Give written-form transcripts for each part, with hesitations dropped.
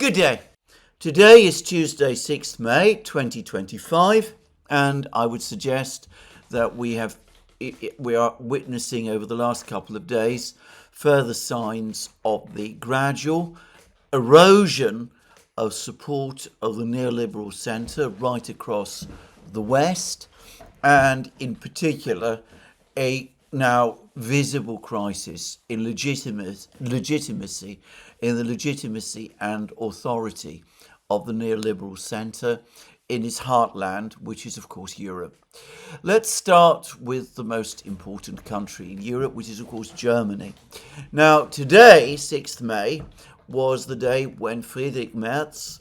Good day. Today is Tuesday, 6th May 2025, and I would suggest that we are witnessing over the last couple of days further signs of the gradual erosion of support of the neoliberal centre right across the West, and in particular a now visible crisis in legitimacy and authority of the neoliberal centre in its heartland, which is of course Europe. Let's start with the most important country in Europe, which is of course Germany. Now today, 6th May, was the day when Friedrich Merz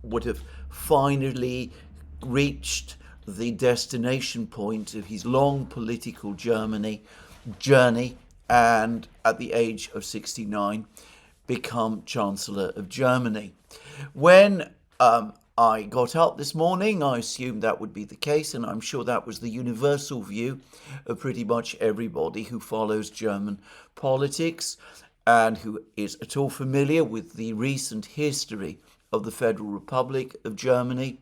would have finally reached the destination point of his long political journey, and at the age of 69 become Chancellor of Germany. When I got up this morning, I assumed that would be the case, and I'm sure that was the universal view of pretty much everybody who follows German politics and who is at all familiar with the recent history of the Federal Republic of Germany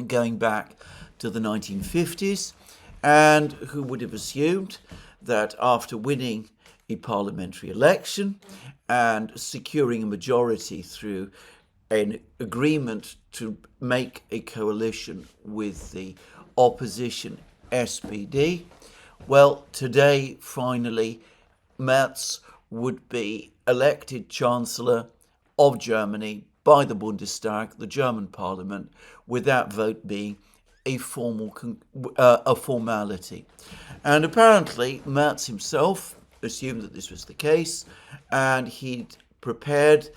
going back to the 1950s, and who would have assumed that after winning a parliamentary election and securing a majority through an agreement to make a coalition with the opposition SPD, well, today finally Merz would be elected Chancellor of Germany by the Bundestag, the German parliament, with that vote being a formality. And apparently Merz himself assumed that this was the case, and he'd prepared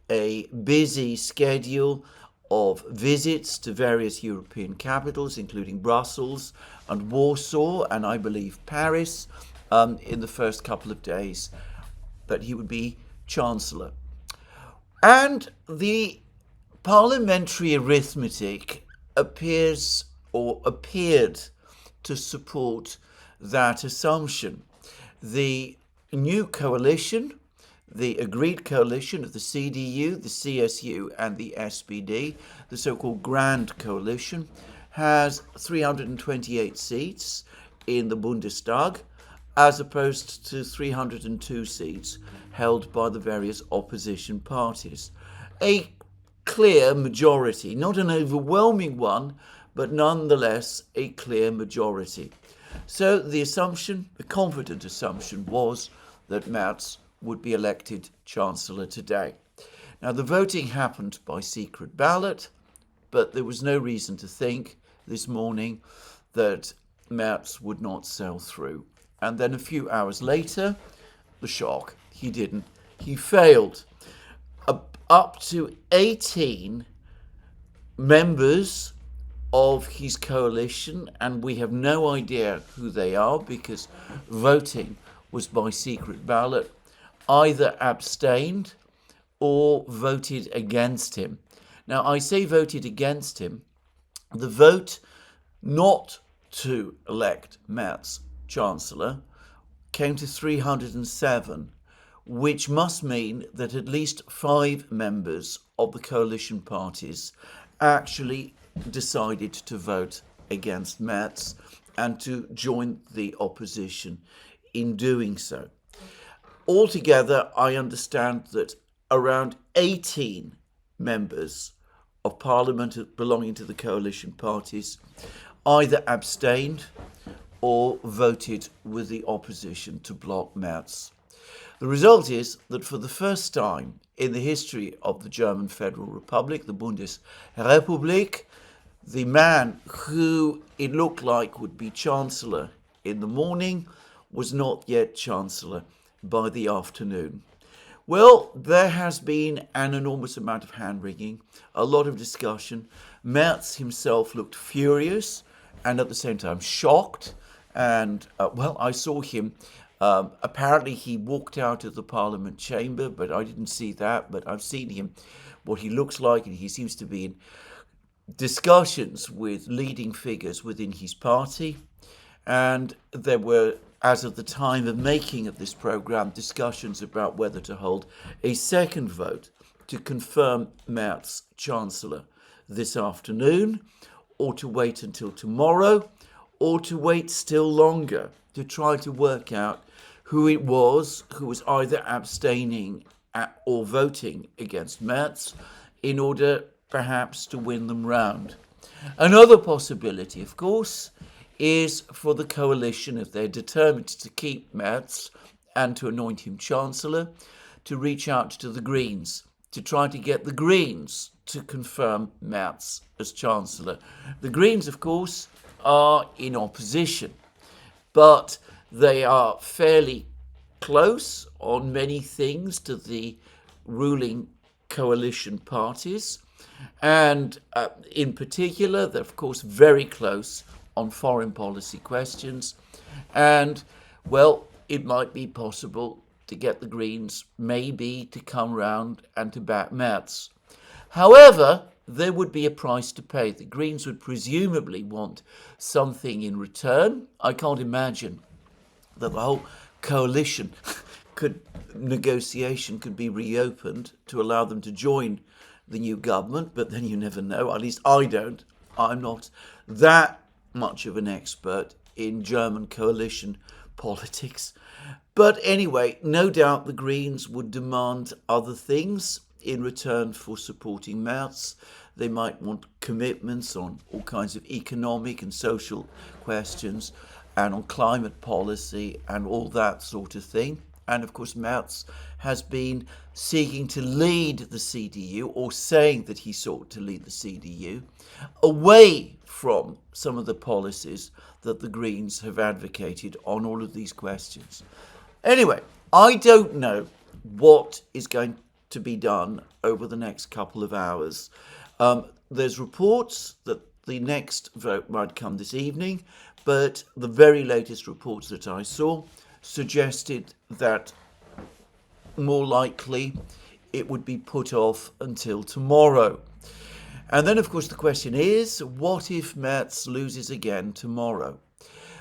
a busy schedule of visits to various European capitals, including Brussels and Warsaw, and I believe Paris, in the first couple of days that he would be Chancellor. And the parliamentary arithmetic appeared to support that assumption. The new coalition, the agreed coalition of the CDU, the CSU and the SPD, the so-called Grand Coalition, has 328 seats in the Bundestag, as opposed to 302 seats held by the various opposition parties. A clear majority, not an overwhelming one, but nonetheless a clear majority. So the confident assumption, was that Merz would be elected Chancellor today. Now the voting happened by secret ballot, but there was no reason to think this morning that Merz would not sail through. And then a few hours later, the shock, he didn't. He failed. Up to 18 members of his coalition, and we have no idea who they are because voting was by secret ballot, either abstained or voted against him. Now, I say voted against him. The vote not to elect Merz Chancellor came to 307, which must mean that at least 5 members of the coalition parties actually decided to vote against Merz and to join the opposition in doing so. Altogether, I understand that around 18 members of parliament belonging to the coalition parties either abstained or voted with the opposition to block Merz. The result is that for the first time in the history of the German Federal Republic, the Bundesrepublik, the man who it looked like would be Chancellor in the morning was not yet Chancellor by the afternoon. Well, there has been an enormous amount of hand-wringing, a lot of discussion. Merz himself looked furious and at the same time shocked. And, I saw him. Apparently he walked out of the Parliament chamber, but I didn't see that. But I've seen him, what he looks like, and he seems to be in discussions with leading figures within his party. And there were, as of the time of making of this program, discussions about whether to hold a second vote to confirm Merz Chancellor this afternoon, or to wait until tomorrow, or to wait still longer to try to work out who it was who was either abstaining or voting against Merz in order perhaps to win them round. Another possibility, of course, is for the coalition, if they're determined to keep Merz and to anoint him Chancellor, to reach out to the Greens, to try to get the Greens to confirm Merz as Chancellor. The Greens, of course, are in opposition, but they are fairly close on many things to the ruling coalition parties, and in particular, they're of course very close on foreign policy questions, and well, it might be possible to get the Greens maybe to come round and to back Merz. However, there would be a price to pay. The Greens would presumably want something in return. I can't imagine that the whole coalition negotiation could be reopened to allow them to join the new government, but then you never know. At least I don't. I'm not that much of an expert in German coalition politics. But anyway, no doubt the Greens would demand other things in return for supporting Merz. They might want commitments on all kinds of economic and social questions and on climate policy and all that sort of thing. And of course, Merz has been seeking to lead the CDU, or saying that he sought to lead the CDU, away from some of the policies that the Greens have advocated on all of these questions. Anyway, I don't know what is going to be done over the next couple of hours. There's reports that the next vote might come this evening, but the very latest reports that I saw suggested that more likely it would be put off until tomorrow. And then, of course, the question is, what if Merz loses again tomorrow?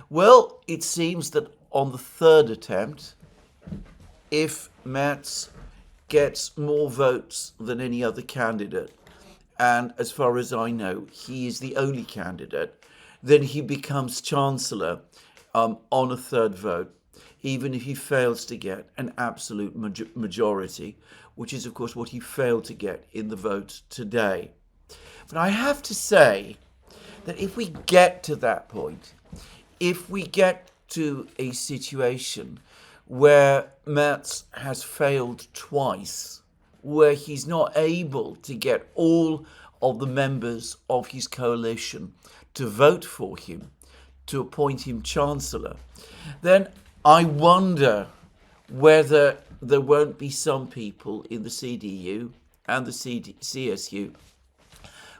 Well, it seems that on the third attempt, if Merz gets more votes than any other candidate, and as far as I know, he is the only candidate, then he becomes Chancellor on a third vote, even if he fails to get an absolute majority, which is, of course, what he failed to get in the vote today. But I have to say that if we get to that point, if we get to a situation where Merz has failed twice, where he's not able to get all of the members of his coalition to vote for him, to appoint him Chancellor, then I wonder whether there won't be some people in the CDU and the CSU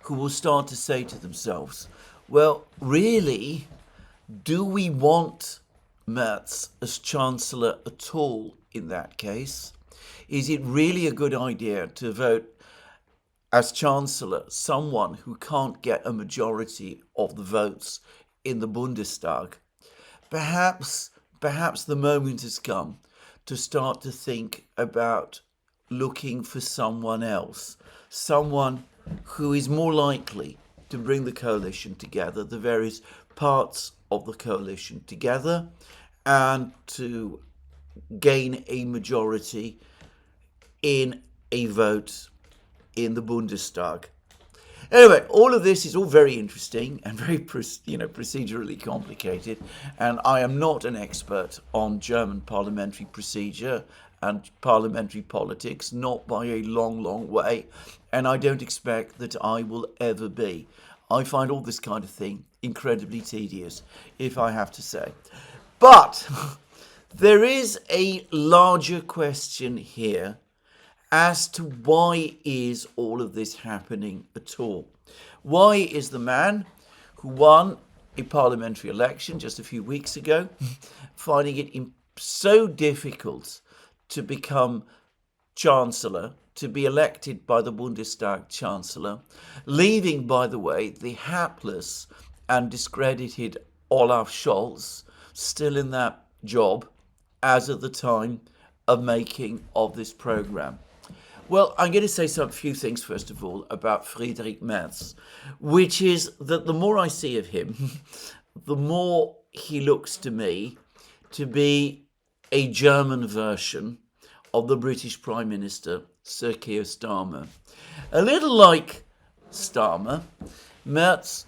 who will start to say to themselves, well, really, do we want Merz as Chancellor at all in that case? Is it really a good idea to vote as Chancellor someone who can't get a majority of the votes in the Bundestag? Perhaps the moment has come to start to think about looking for someone else, someone who is more likely to bring the coalition together, the various parts of the coalition together, and to gain a majority in a vote in the Bundestag. Anyway, all of this is all very interesting and very, procedurally complicated, and I am not an expert on German parliamentary procedure and parliamentary politics, not by a long, long way, and I don't expect that I will ever be. I find all this kind of thing incredibly tedious, if I have to say. But there is a larger question here as to why is all of this happening at all? Why is the man who won a parliamentary election just a few weeks ago finding it so difficult to become Chancellor, to be elected by the Bundestag Chancellor, leaving, by the way, the hapless and discredited Olaf Scholz still in that job as at the time of making of this programme? Well, I'm going to say some few things, first of all, about Friedrich Merz, which is that the more I see of him, the more he looks to me to be a German version of the British Prime Minister, Sir Keir Starmer. A little like Starmer, Merz,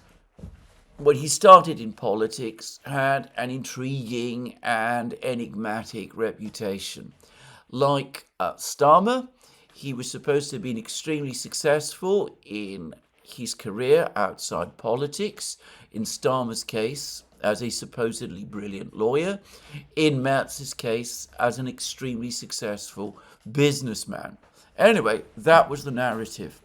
when he started in politics, had an intriguing and enigmatic reputation. Like Starmer, he was supposed to have been extremely successful in his career outside politics. In Starmer's case, as a supposedly brilliant lawyer. In Merz's case, as an extremely successful businessman. Anyway, that was the narrative.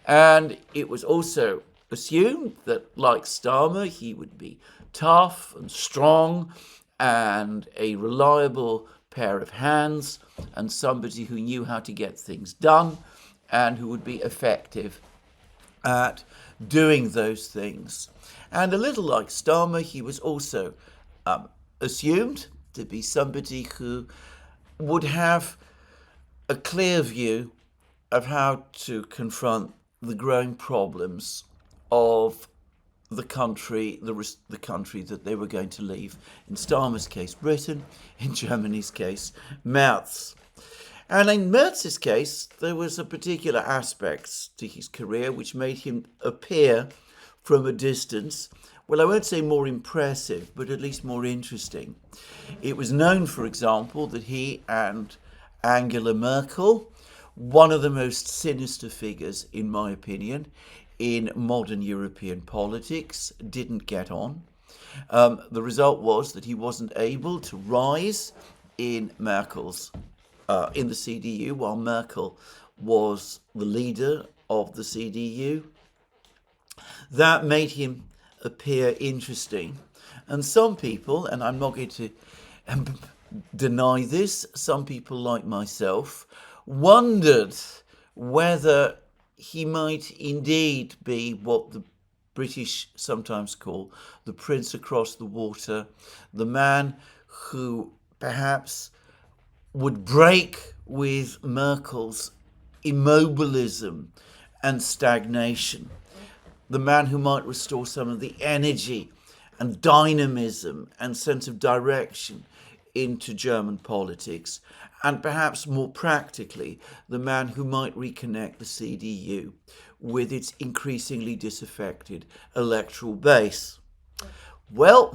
And it was also assumed that, like Starmer, he would be tough and strong and a reliable pair of hands and somebody who knew how to get things done and who would be effective at doing those things. And a little like Starmer, he was also assumed to be somebody who would have a clear view of how to confront the growing problems of the country, the country that they were going to leave. In Starmer's case, Britain. In Germany's case, Merz. And in Merz's case, there was a particular aspect to his career which made him appear from a distance, well, I won't say more impressive, but at least more interesting. It was known, for example, that he and Angela Merkel, one of the most sinister figures, in my opinion, in modern European politics, didn't get on. The result was that he wasn't able to rise in in the CDU, while Merkel was the leader of the CDU. That made him appear interesting. And some people, and I'm not going to deny this, some people like myself, wondered whether he might indeed be what the British sometimes call the prince across the water, the man who perhaps would break with Merkel's immobilism and stagnation, the man who might restore some of the energy and dynamism and sense of direction into German politics, and perhaps more practically, the man who might reconnect the CDU with its increasingly disaffected electoral base. Well,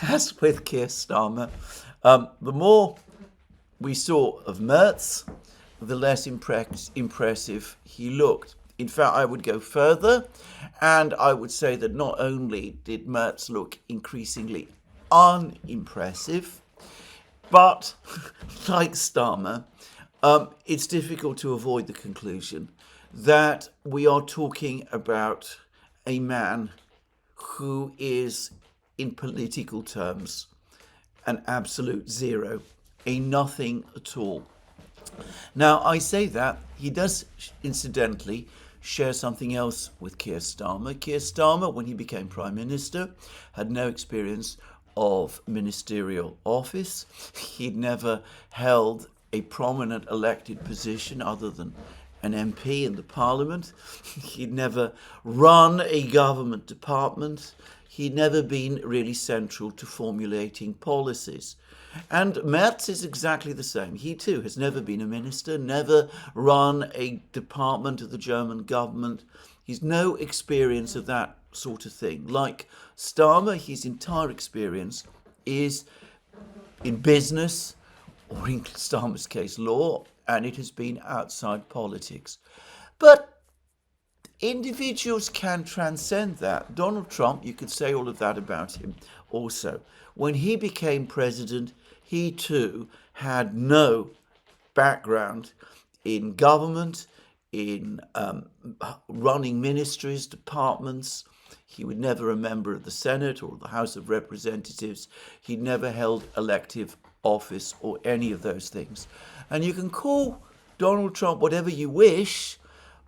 as with Keir Starmer, the more we saw of Merz, the less impressive he looked. In fact, I would go further, and I would say that not only did Merz look increasingly unimpressive, but like Starmer, it's difficult to avoid the conclusion that we are talking about a man who is, in political terms, an absolute zero, a nothing at all. Now, I say that he does, incidentally, share something else with Keir Starmer. Keir Starmer, when he became Prime Minister, had no experience of ministerial office. He'd never held a prominent elected position other than an MP in the Parliament. He'd never run a government department. He'd never been really central to formulating policies. And Merz is exactly the same. He too has never been a minister, never run a department of the German government. He's no experience of that sort of thing. Like Starmer, his entire experience is in business, or in Starmer's case, law, and it has been outside politics. But individuals can transcend that. Donald Trump, you could say all of that about him also. When he became president, he too had no background in government, in running ministries, departments. He was never a member of the Senate or the House of Representatives. He'd never held elective office or any of those things. And you can call Donald Trump whatever you wish,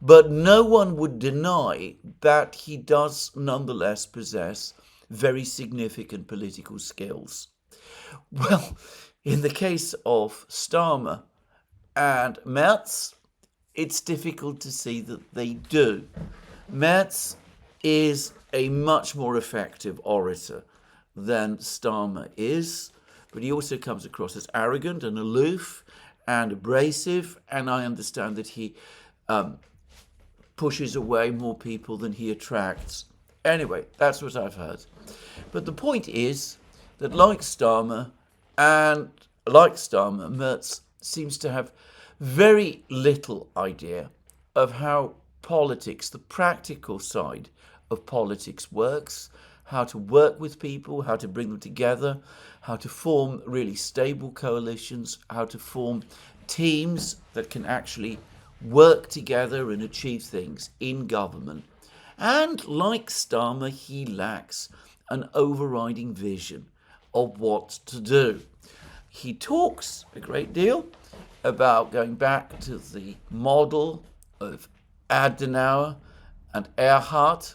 but no one would deny that he does nonetheless possess very significant political skills. Well, in the case of Starmer and Merz, it's difficult to see that they do. Merz is a much more effective orator than Starmer is, but he also comes across as arrogant and aloof and abrasive, and I understand that he pushes away more people than he attracts. Anyway, that's what I've heard. But the point is that like Starmer, Merz seems to have very little idea of how politics, the practical side of politics works, how to work with people, how to bring them together, how to form really stable coalitions, how to form teams that can actually work together and achieve things in government. And like Starmer, he lacks an overriding vision of what to do. He talks a great deal about going back to the model of Adenauer and Erhard,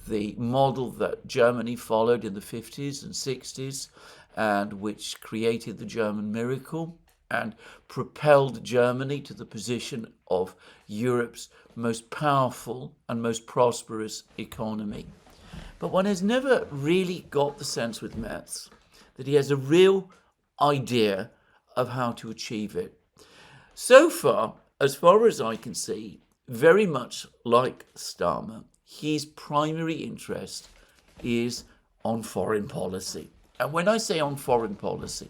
the model that Germany followed in the 50s and 60s, and which created the German miracle and propelled Germany to the position of Europe's most powerful and most prosperous economy. But one has never really got the sense with Merz that he has a real idea of how to achieve it. So far as I can see, very much like Starmer, his primary interest is on foreign policy. And when I say on foreign policy,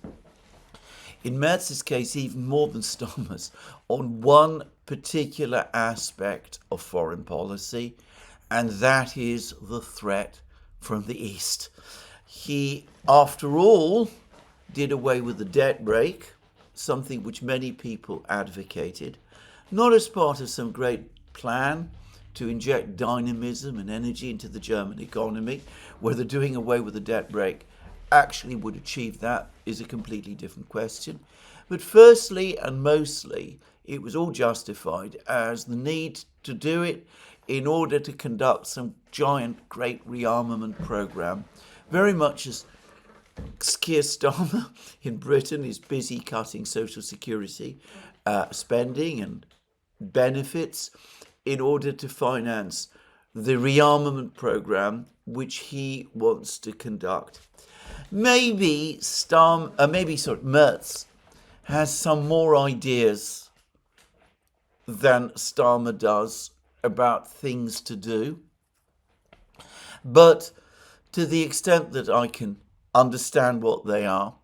in Merz's case, even more than Starmer's, on one particular aspect of foreign policy, and that is the threat from the East. He, after all, did away with the debt brake, something which many people advocated, not as part of some great plan to inject dynamism and energy into the German economy. Whether doing away with the debt brake actually would achieve that is a completely different question. But firstly and mostly, it was all justified as the need to do it in order to conduct some giant, great rearmament program, very much as Keir Starmer in Britain is busy cutting social security spending and benefits in order to finance the rearmament program which he wants to conduct. Maybe Merz has some more ideas than Starmer does about things to do, but to the extent that I can understand what they are,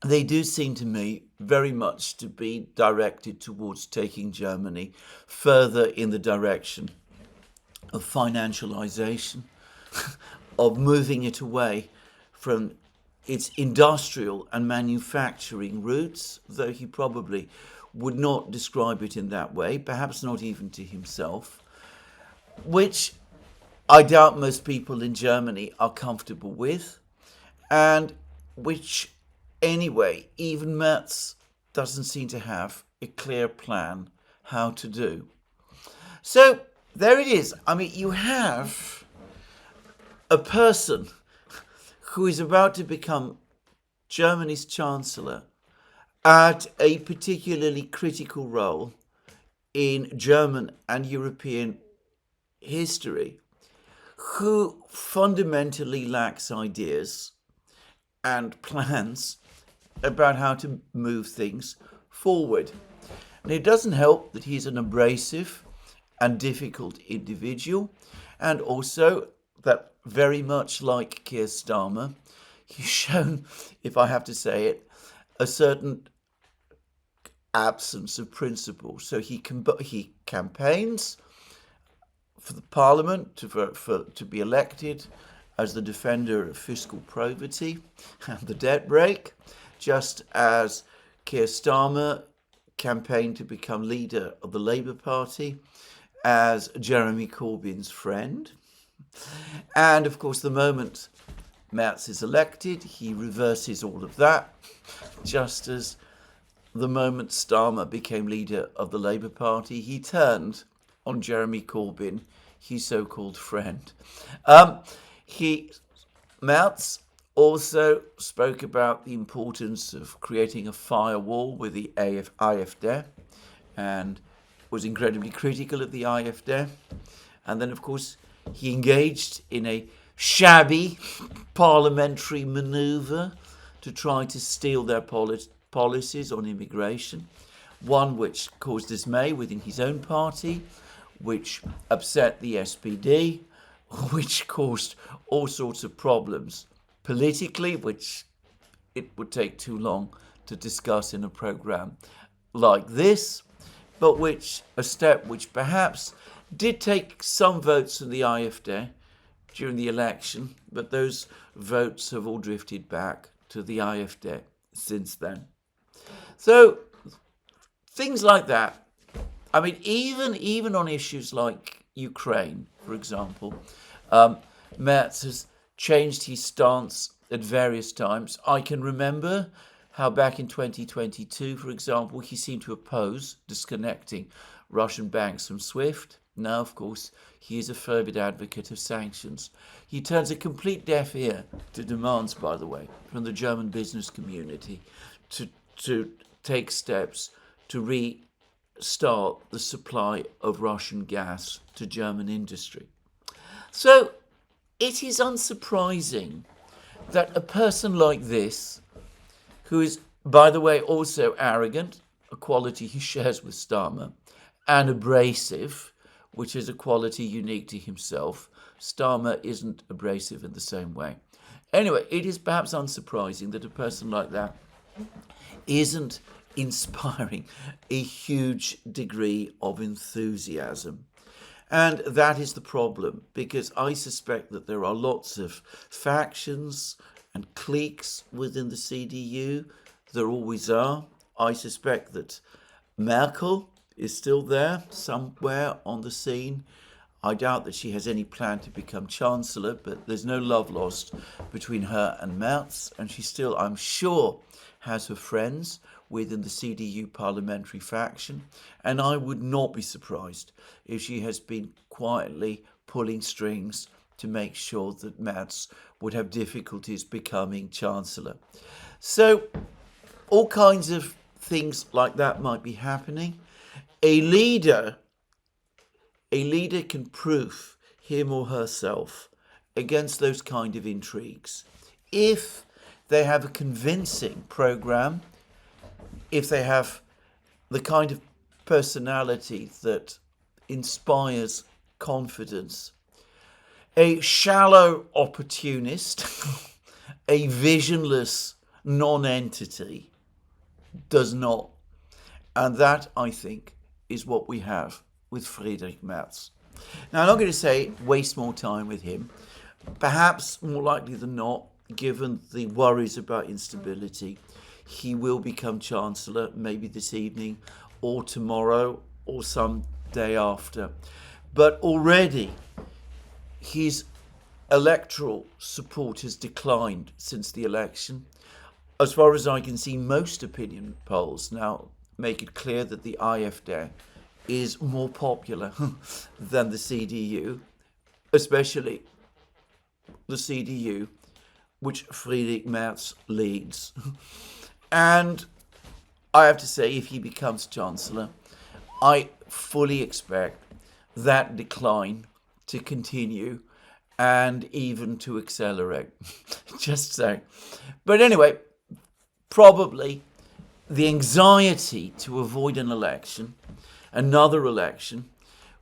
they do seem to me very much to be directed towards taking Germany further in the direction of financialization, of moving it away from its industrial and manufacturing roots, though he probably would not describe it in that way, perhaps not even to himself, which I doubt most people in Germany are comfortable with, and which, anyway, even Merz doesn't seem to have a clear plan how to do. So there it is. I mean, you have a person who is about to become Germany's chancellor at a particularly critical role in German and European history, who fundamentally lacks ideas and plans about how to move things forward. And it doesn't help that he's an abrasive and difficult individual, and also that very much like Keir Starmer, he's shown, if I have to say it, a certain absence of principle. So he campaigns for the parliament to be elected as the defender of fiscal probity and the debt brake, just as Keir Starmer campaigned to become leader of the Labour Party as Jeremy Corbyn's friend. And of course, the moment Merz is elected, he reverses all of that, just as the moment Starmer became leader of the Labour Party, he turned on Jeremy Corbyn, his so-called friend. Merz also spoke about the importance of creating a firewall with the AfD, and was incredibly critical of the AfD. And then, of course, he engaged in a shabby parliamentary manoeuvre to try to steal their policies on immigration, one which caused dismay within his own party, which upset the SPD, which caused all sorts of problems politically, which it would take too long to discuss in a program like this, but a step which perhaps did take some votes from the AfD during the election, but those votes have all drifted back to the AfD since then. So things like that. I mean, even on issues like Ukraine, for example, Merz has changed his stance at various times. I can remember how back in 2022, for example, he seemed to oppose disconnecting Russian banks from SWIFT. Now, of course, he is a fervent advocate of sanctions. He turns a complete deaf ear to demands, by the way, from the German business community to take steps to restart the supply of Russian gas to German industry. So it is unsurprising that a person like this, who is, by the way, also arrogant, a quality he shares with Starmer, and abrasive, which is a quality unique to himself. Starmer isn't abrasive in the same way. Anyway, it is perhaps unsurprising that a person like that isn't inspiring a huge degree of enthusiasm. And that is the problem, because I suspect that there are lots of factions and cliques within the CDU. There always are. I suspect that Merkel is still there somewhere on the scene. I doubt that she has any plan to become Chancellor, but there's no love lost between her and Merz, and she still, I'm sure, has her friends within the CDU parliamentary faction, and I would not be surprised if she has been quietly pulling strings to make sure that Merz would have difficulties becoming Chancellor. So all kinds of things like that might be happening. A leader can proof him or herself against those kind of intrigues if they have a convincing program, if they have the kind of personality that inspires confidence. A shallow opportunist, a visionless non-entity does not. And that, I think, is what we have with Friedrich Merz. Now, I'm not going to say waste more time with him. Perhaps more likely than not, given the worries about instability, he will become Chancellor maybe this evening or tomorrow or some day after. But already his electoral support has declined since the election. As far as I can see, most opinion polls now make it clear that the AfD is more popular than the CDU, especially the CDU, which Friedrich Merz leads. And I have to say, if he becomes Chancellor, I fully expect that decline to continue and even to accelerate. Just saying. But anyway, probably the anxiety to avoid an election, another election,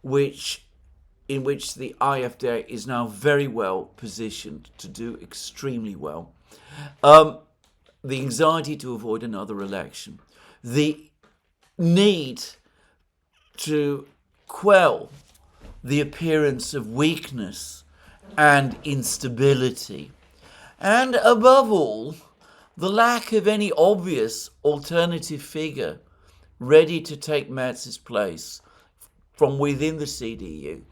in which the AfD is now very well positioned to do extremely well. The anxiety to avoid another election, the need to quell the appearance of weakness and instability, and above all, the lack of any obvious alternative figure ready to take Merz's place from within the CDU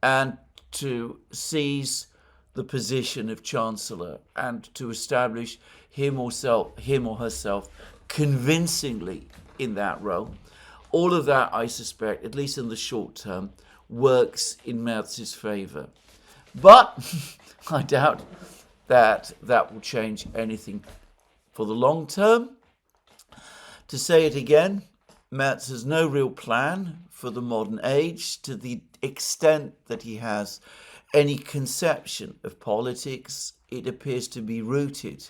and to seize the position of Chancellor and to establish him or herself convincingly in that role. All of that, I suspect, at least in the short term, works in Merz's favour. But I doubt that will change anything for the long term. To say it again, Merz has no real plan for the modern age, to the extent that he has any conception of politics. It appears to be rooted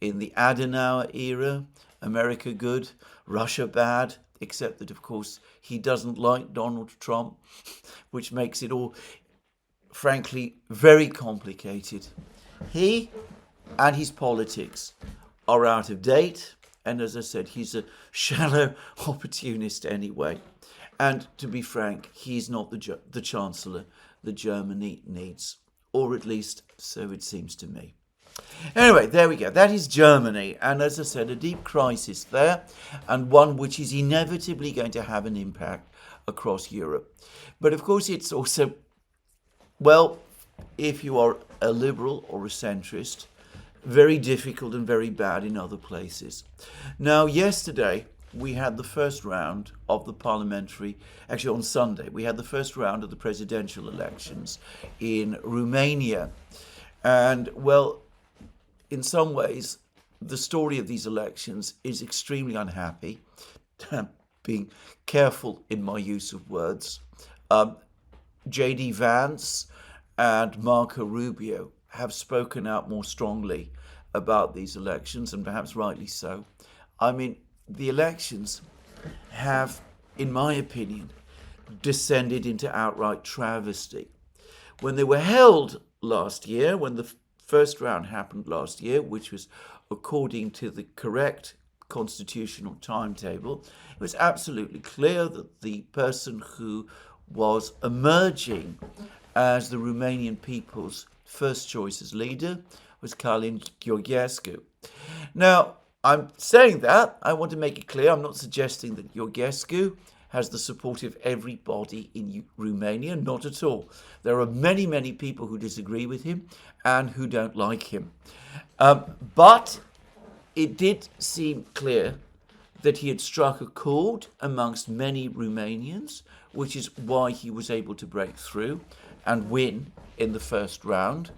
in the Adenauer era, America good, Russia bad, except that, of course, he doesn't like Donald Trump, which makes it all, frankly, very complicated. He and his politics are out of date, and as I said, he's a shallow opportunist anyway. And to be frank, he's not the Chancellor that Germany needs, or at least so it seems to me. Anyway, there we go. That is Germany. And as I said, a deep crisis there, and one which is inevitably going to have an impact across Europe. But of course, it's also, well, if you are a liberal or a centrist, very difficult and very bad in other places. Now, yesterday, we had the first round of the parliamentary, actually on Sunday, we had the first round of the presidential elections in Romania. And, well, in some ways, the story of these elections is extremely unhappy. Being careful in my use of words. J.D. Vance and Marco Rubio have spoken out more strongly about these elections, and perhaps rightly so. I mean, the elections have, in my opinion, descended into outright travesty. When they were held last year, when the first round happened last year, which was according to the correct constitutional timetable, it was absolutely clear that the person who was emerging as the Romanian people's first choice as leader was Călin Georgescu. Now, I'm saying that, I want to make it clear, I'm not suggesting that Georgescu has the support of everybody in Romania, not at all. There are many, many people who disagree with him and who don't like him. But it did seem clear that he had struck a chord amongst many Romanians, which is why he was able to break through and win in the first round.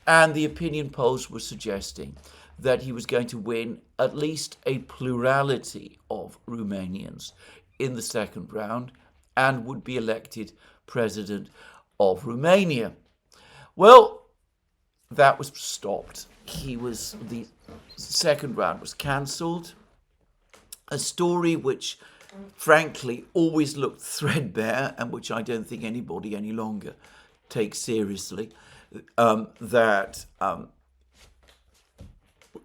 And the opinion polls were suggesting that he was going to win at least a plurality of Romanians in the second round and would be elected president of Romania. Well, that was stopped. The second round was cancelled. A story which, frankly, always looked threadbare and which I don't think anybody any longer takes seriously, that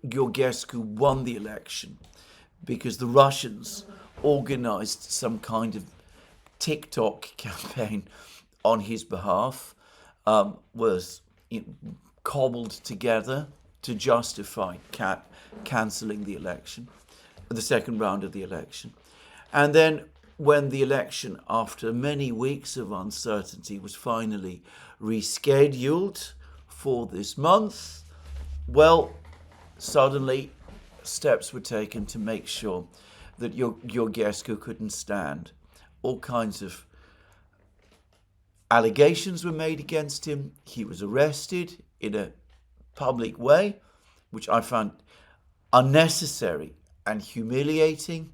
Georgescu won the election because the Russians organized some kind of TikTok campaign on his behalf, was cobbled together to justify cancelling the election, the second round of the election. And then when the election, after many weeks of uncertainty, was finally rescheduled for this month, well, suddenly steps were taken to make sure that Georgescu couldn't stand. All kinds of allegations were made against him. He was arrested in a public way, which I found unnecessary and humiliating.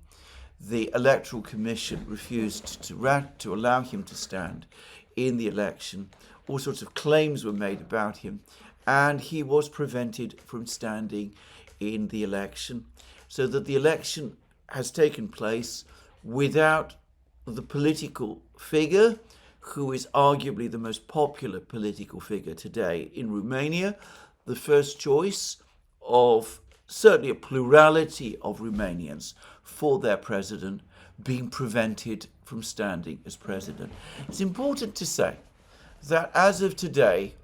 The Electoral Commission refused to allow him to stand in the election. All sorts of claims were made about him, and he was prevented from standing in the election, so that the election has taken place without the political figure who is arguably the most popular political figure today in Romania, the first choice of certainly a plurality of Romanians for their president, being prevented from standing as president. It's important to say that as of today,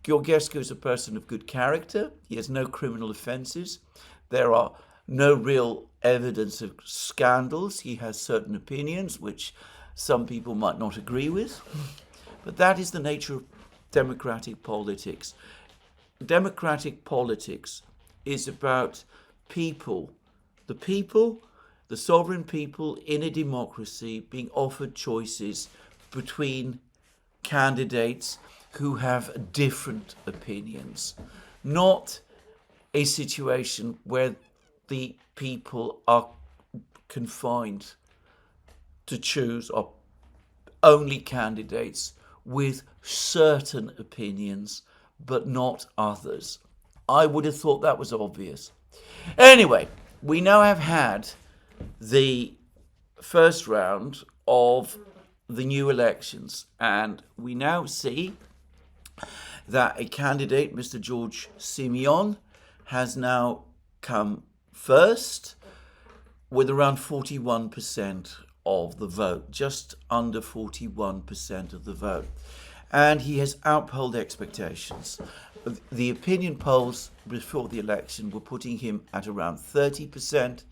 Georgescu is a person of good character. He has no criminal offences. There are no real evidence of scandals. He has certain opinions which some people might not agree with. But that is the nature of democratic politics. Democratic politics is about people, the sovereign people in a democracy being offered choices between candidates who have different opinions, not a situation where the people are confined to choose are only candidates with certain opinions, but not others. I would have thought that was obvious. Anyway, we now have had the first round of the new elections, and we now see that a candidate, Mr. George Simeon, has now come first with around 41% of the vote, just under 41% of the vote. And he has outpolled expectations. The opinion polls before the election were putting him at around 30%,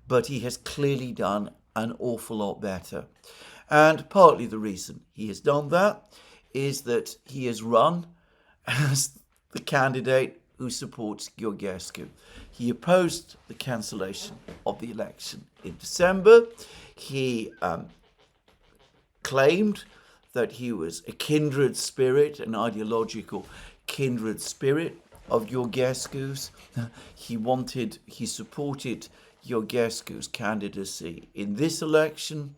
but he has clearly done an awful lot better. And partly the reason he has done that is that he has run as the candidate who supports Georgescu. He opposed the cancellation of the election in December. He claimed that he was a kindred spirit, an ideological kindred spirit of Georgescu's. He supported Georgescu's candidacy in this election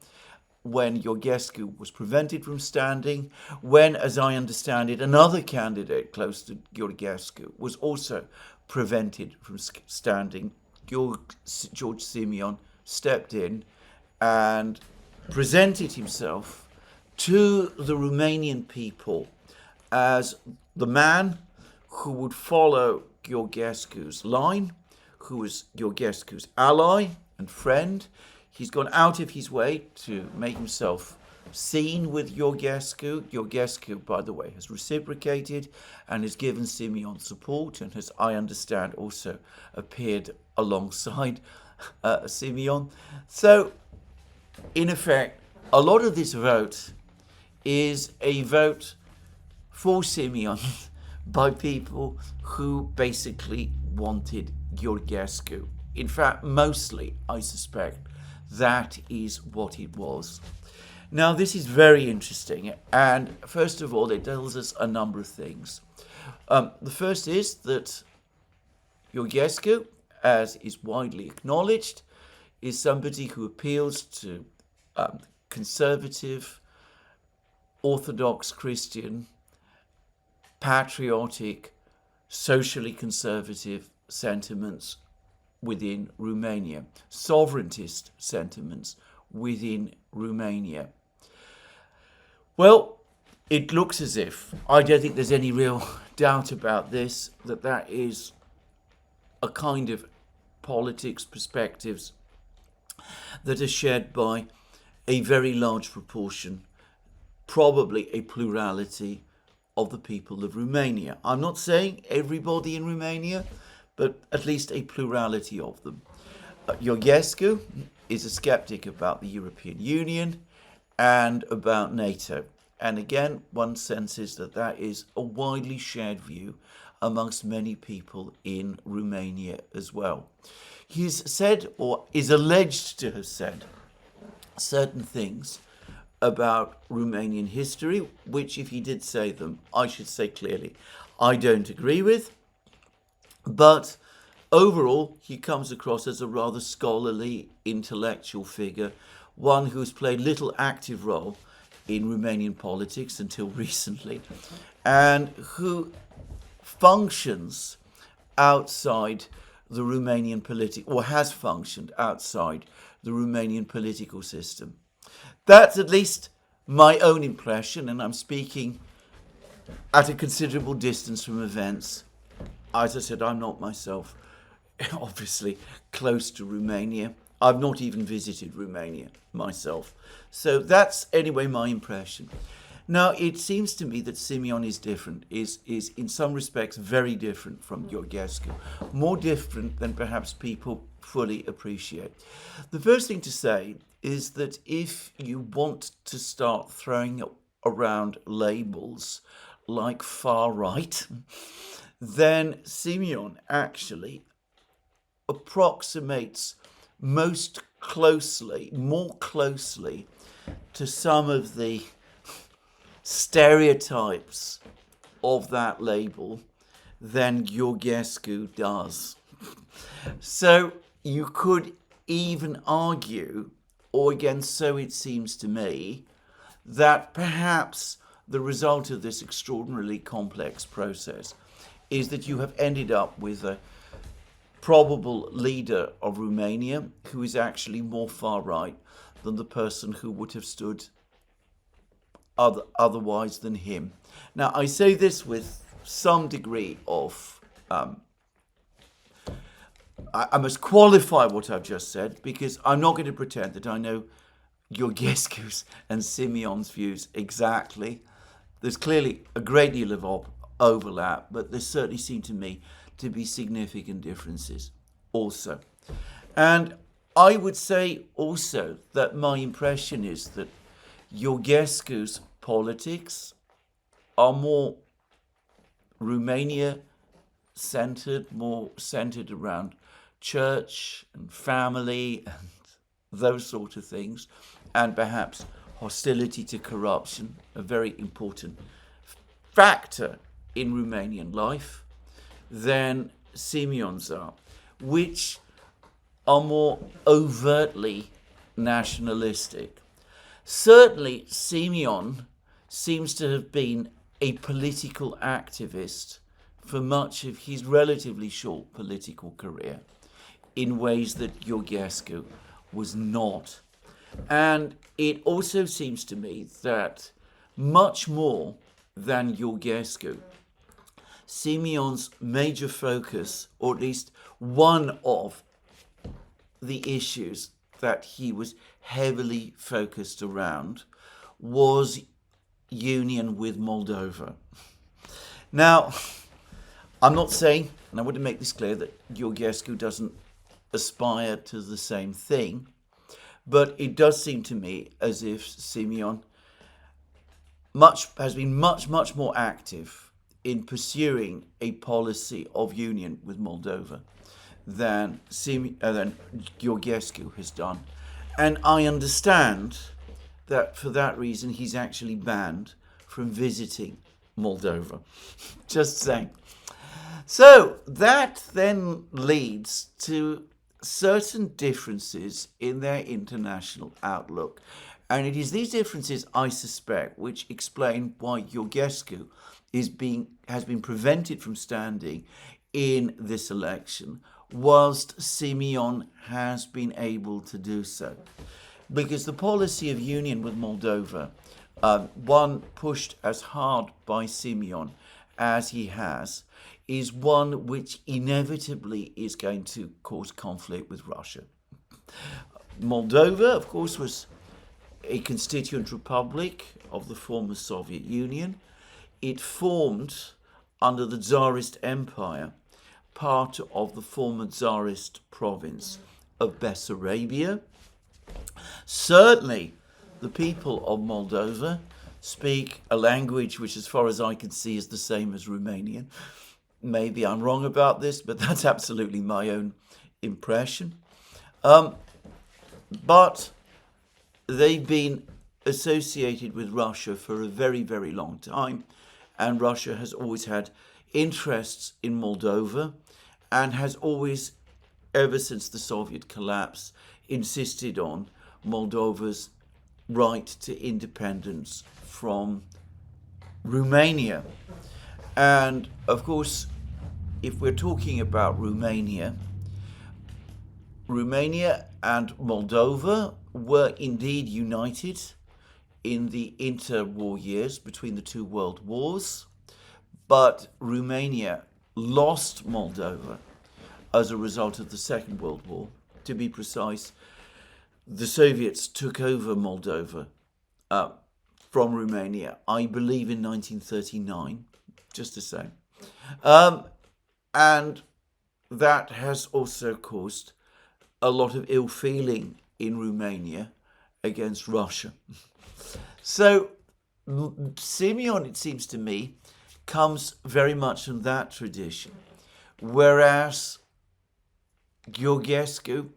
when Georgescu was prevented from standing, when, as I understand it, another candidate close to Georgescu was also prevented from standing. George Simeon stepped in and presented himself to the Romanian people as the man who would follow Georgescu's line, who was Georgescu's ally and friend. He's gone out of his way to make himself seen with Georgescu. Georgescu, by the way, has reciprocated and has given Simeon support and has, I understand, also appeared alongside Simeon. So, in effect, a lot of this vote is a vote for Simeon by people who basically wanted Georgescu. In fact, mostly, I suspect, that is what it was. Now, this is very interesting, and first of all, it tells us a number of things. The first is that Georgescu, as is widely acknowledged, is somebody who appeals to conservative, Orthodox Christian, patriotic, socially conservative sentiments within Romania, sovereigntist sentiments within Romania. Well, it looks as if, I don't think there's any real doubt about this, that is a kind of politics perspectives that are shared by a very large proportion, probably a plurality of the people of Romania. I'm not saying everybody in Romania, but at least a plurality of them. Georgescu is a skeptic about the European Union and about NATO. And again, one senses that is a widely shared view amongst many people in Romania as well. He's said, or is alleged to have said, certain things about Romanian history, which, if he did say them, I should say clearly, I don't agree with. But overall, he comes across as a rather scholarly, intellectual figure, one who's played little active role in Romanian politics until recently, and who functions outside the Romanian political, or has functioned outside the Romanian political system. That's at least my own impression, and I'm speaking at a considerable distance from events. As I said, I'm not myself, obviously, close to Romania. I've not even visited Romania myself. So that's, anyway, my impression. Now, it seems to me that Simeon is different, is in some respects very different from Georgescu, more different than perhaps people fully appreciate. The first thing to say is that if you want to start throwing around labels like far right, then Simeon actually approximates more closely to some of the stereotypes of that label than Georgescu does. So you could even argue or again, so it seems to me, that perhaps the result of this extraordinarily complex process is that you have ended up with a probable leader of Romania who is actually more far right than the person who would have stood otherwise than him. Now, I say this with some degree of I must qualify what I've just said, because I'm not going to pretend that I know Georgescu's and Simeon's views exactly. There's clearly a great deal of overlap, but there certainly seem to me to be significant differences also. And I would say also that my impression is that Georgescu's politics are more Romania-centered, more centered around church and family and those sort of things, and perhaps hostility to corruption, a very important factor in Romanian life, than Simeon's are, which are more overtly nationalistic. Certainly, Simeon seems to have been a political activist for much of his relatively short political career, in ways that Georgescu was not. And it also seems to me that much more than Georgescu, Simeon's major focus, or at least one of the issues that he was heavily focused around, was union with Moldova. Now, I'm not saying, and I want to make this clear, that Georgescu doesn't aspire to the same thing, but it does seem to me as if Simeon has been much more active in pursuing a policy of union with Moldova than Georgescu has done. And I understand that for that reason he's actually banned from visiting Moldova. Just saying. So that then leads to certain differences in their international outlook. And it is these differences, I suspect, which explain why Georgescu has been prevented from standing in this election, whilst Simeon has been able to do so. Because the policy of union with Moldova, one pushed as hard by Simeon as he has, is one which inevitably is going to cause conflict with Russia. Moldova, of course, was a constituent republic of the former Soviet Union. It formed, under the Tsarist Empire, part of the former Tsarist province of Bessarabia. Certainly, the people of Moldova speak a language which, as far as I can see, is the same as Romanian. Maybe I'm wrong about this, but that's absolutely my own impression. But they've been associated with Russia for a very, very long time, and Russia has always had interests in Moldova and has always, ever since the Soviet collapse, insisted on Moldova's right to independence from Romania. And of course, if we're talking about Romania and Moldova were indeed united in the interwar years between the two world wars, but Romania lost Moldova as a result of the Second World War. To be precise, the Soviets took over Moldova from Romania, I believe in 1939, just to say. And that has also caused a lot of ill feeling in Romania against Russia. So Simeon, it seems to me, comes very much from that tradition, whereas Georgescu,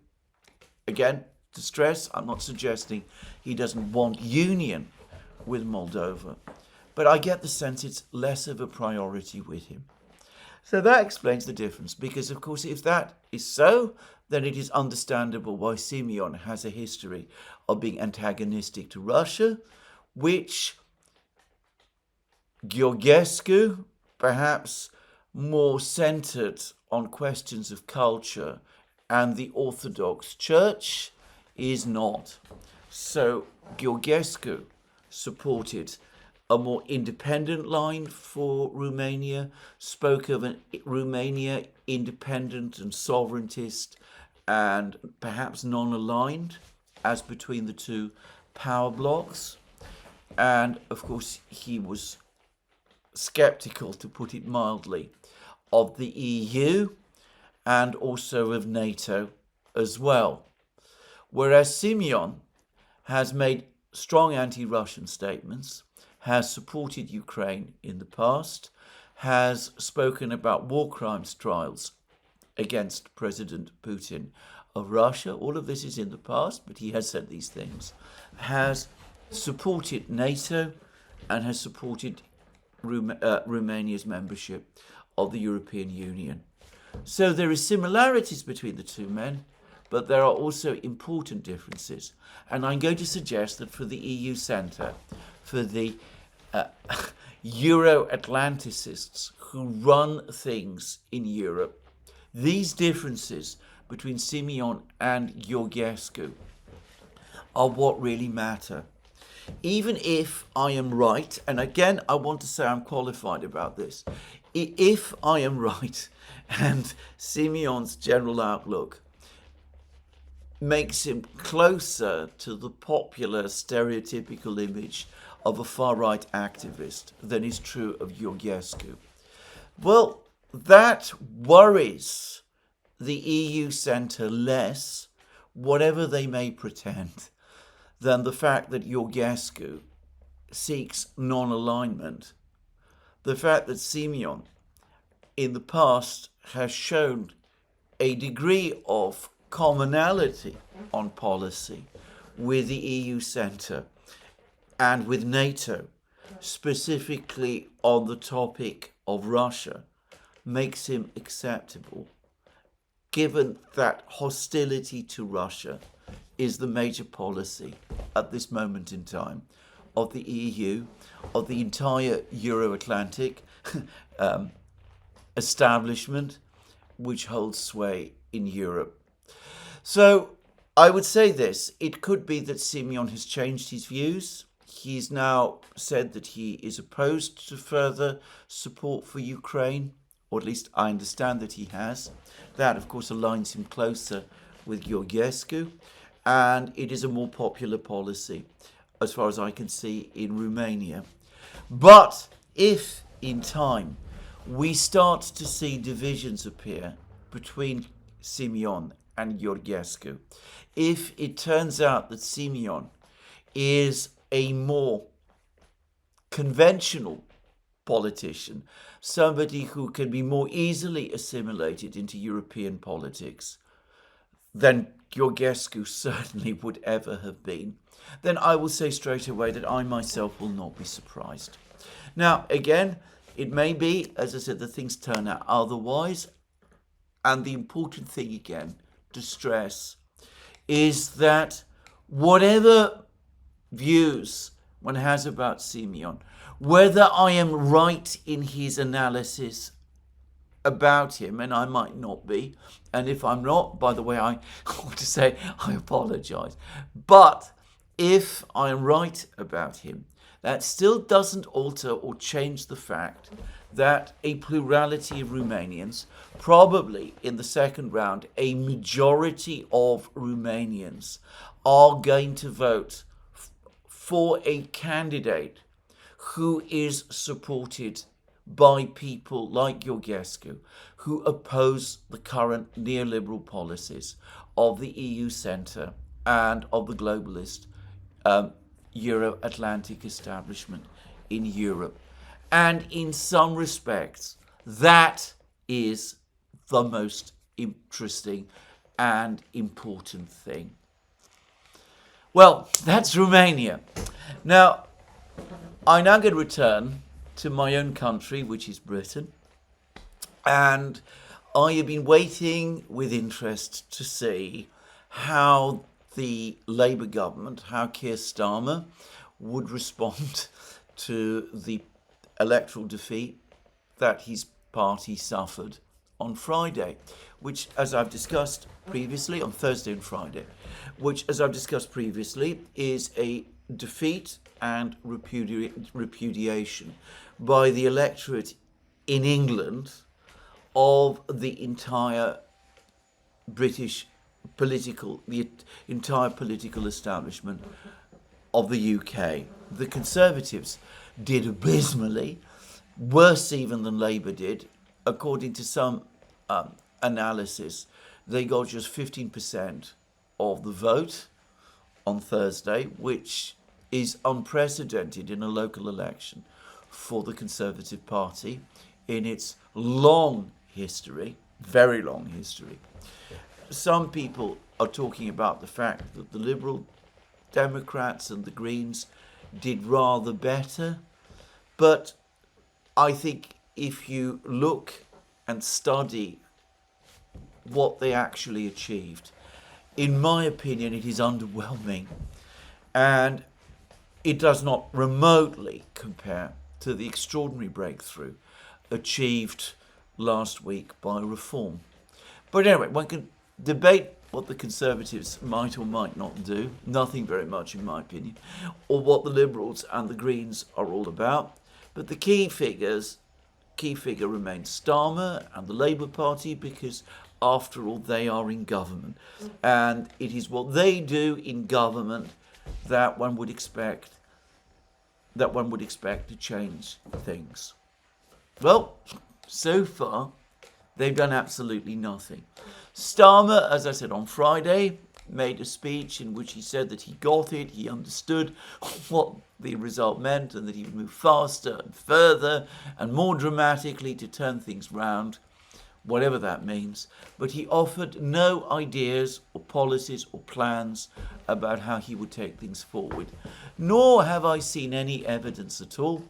again, to stress, I'm not suggesting he doesn't want union with Moldova, but I get the sense it's less of a priority with him. So that explains the difference, because of course if that is so, then it is understandable why Simeon has a history of being antagonistic to Russia, which Georgescu, perhaps more centered on questions of culture and the Orthodox Church, is not. So Georgescu supported a more independent line for Romania, spoke of an Romania independent and sovereigntist and perhaps non-aligned as between the two power blocks. And of course he was skeptical, to put it mildly, of the EU and also of NATO as well. Whereas Simeon has made strong anti-Russian statements, has supported Ukraine in the past, has spoken about war crimes trials against President Putin of Russia. All of this is in the past, but he has said these things, has supported NATO and has supported Romania's membership of the European Union. So there are similarities between the two men, but there are also important differences. And I'm going to suggest that for the EU Centre, for the Euro-Atlanticists who run things in Europe, these differences between Simeon and Georgescu are what really matter. Even if I am right, and again I want to say I'm qualified about this, if I am right and Simeon's general outlook makes him closer to the popular stereotypical image of a far-right activist than is true of Georgescu, well, that worries the EU Centre less, whatever they may pretend, than the fact that Georgescu seeks non-alignment. The fact that Simeon in the past has shown a degree of commonality on policy with the EU Centre and with NATO, specifically on the topic of Russia, makes him acceptable, given that hostility to Russia is the major policy at this moment in time of the EU, of the entire Euro-Atlantic establishment which holds sway in Europe. So I would say this, it could be that Simeon has changed his views. He's now said that he is opposed to further support for Ukraine, or at least I understand that he has. That, of course, aligns him closer with Georgescu, and it is a more popular policy, as far as I can see, in Romania. But if, in time, we start to see divisions appear between Simeon and Georgescu, if it turns out that Simeon is a more conventional politician, somebody who can be more easily assimilated into European politics than Georgescu certainly would ever have been, then I will say straight away that I myself will not be surprised. Now, again, it may be, as I said, that things turn out otherwise, and the important thing again to stress is that whatever views one has about Simeon, whether I am right in his analysis about him, and I might not be, and if I'm not, by the way, I want to say I apologize, but if I am right about him, that still doesn't alter or change the fact that a plurality of Romanians, probably in the second round, a majority of Romanians are going to vote for a candidate who is supported by people like Georgescu, who oppose the current neoliberal policies of the EU Centre and of the globalist Euro-Atlantic establishment in Europe. And in some respects, that is the most interesting and important thing. Well, that's Romania. Now, I'm now going to return to my own country, which is Britain. And I have been waiting with interest to see how the Labour government, how Keir Starmer would respond to the electoral defeat that his party suffered on Friday, which, as I've discussed previously, on Thursday and Friday, which, as I've discussed previously, is a defeat and repudiation by the electorate in England of the entire British the entire political establishment of the UK. The Conservatives did abysmally, worse even than Labour did. According to some analysis, they got just 15% of the vote on Thursday, which is unprecedented in a local election for the Conservative Party in its long history, very long history. Some people are talking about the fact that the Liberal Democrats and the Greens did rather better, but I think if you look and study what they actually achieved, in my opinion, it is underwhelming, and it does not remotely compare to the extraordinary breakthrough achieved last week by Reform. But anyway, one can debate what the Conservatives might or might not do, nothing very much in my opinion, or what the Liberals and the Greens are all about. But the key figure remains Starmer and the Labour Party, because after all, they are in government. And it is what they do in government that one would expect to change things. Well, so far, they've done absolutely nothing. Starmer, as I said on Friday, made a speech in which he said that he got it, he understood what the result meant, and that he would move faster and further and more dramatically to turn things round, whatever that means. But he offered no ideas or policies or plans about how he would take things forward. Nor have I seen any evidence at all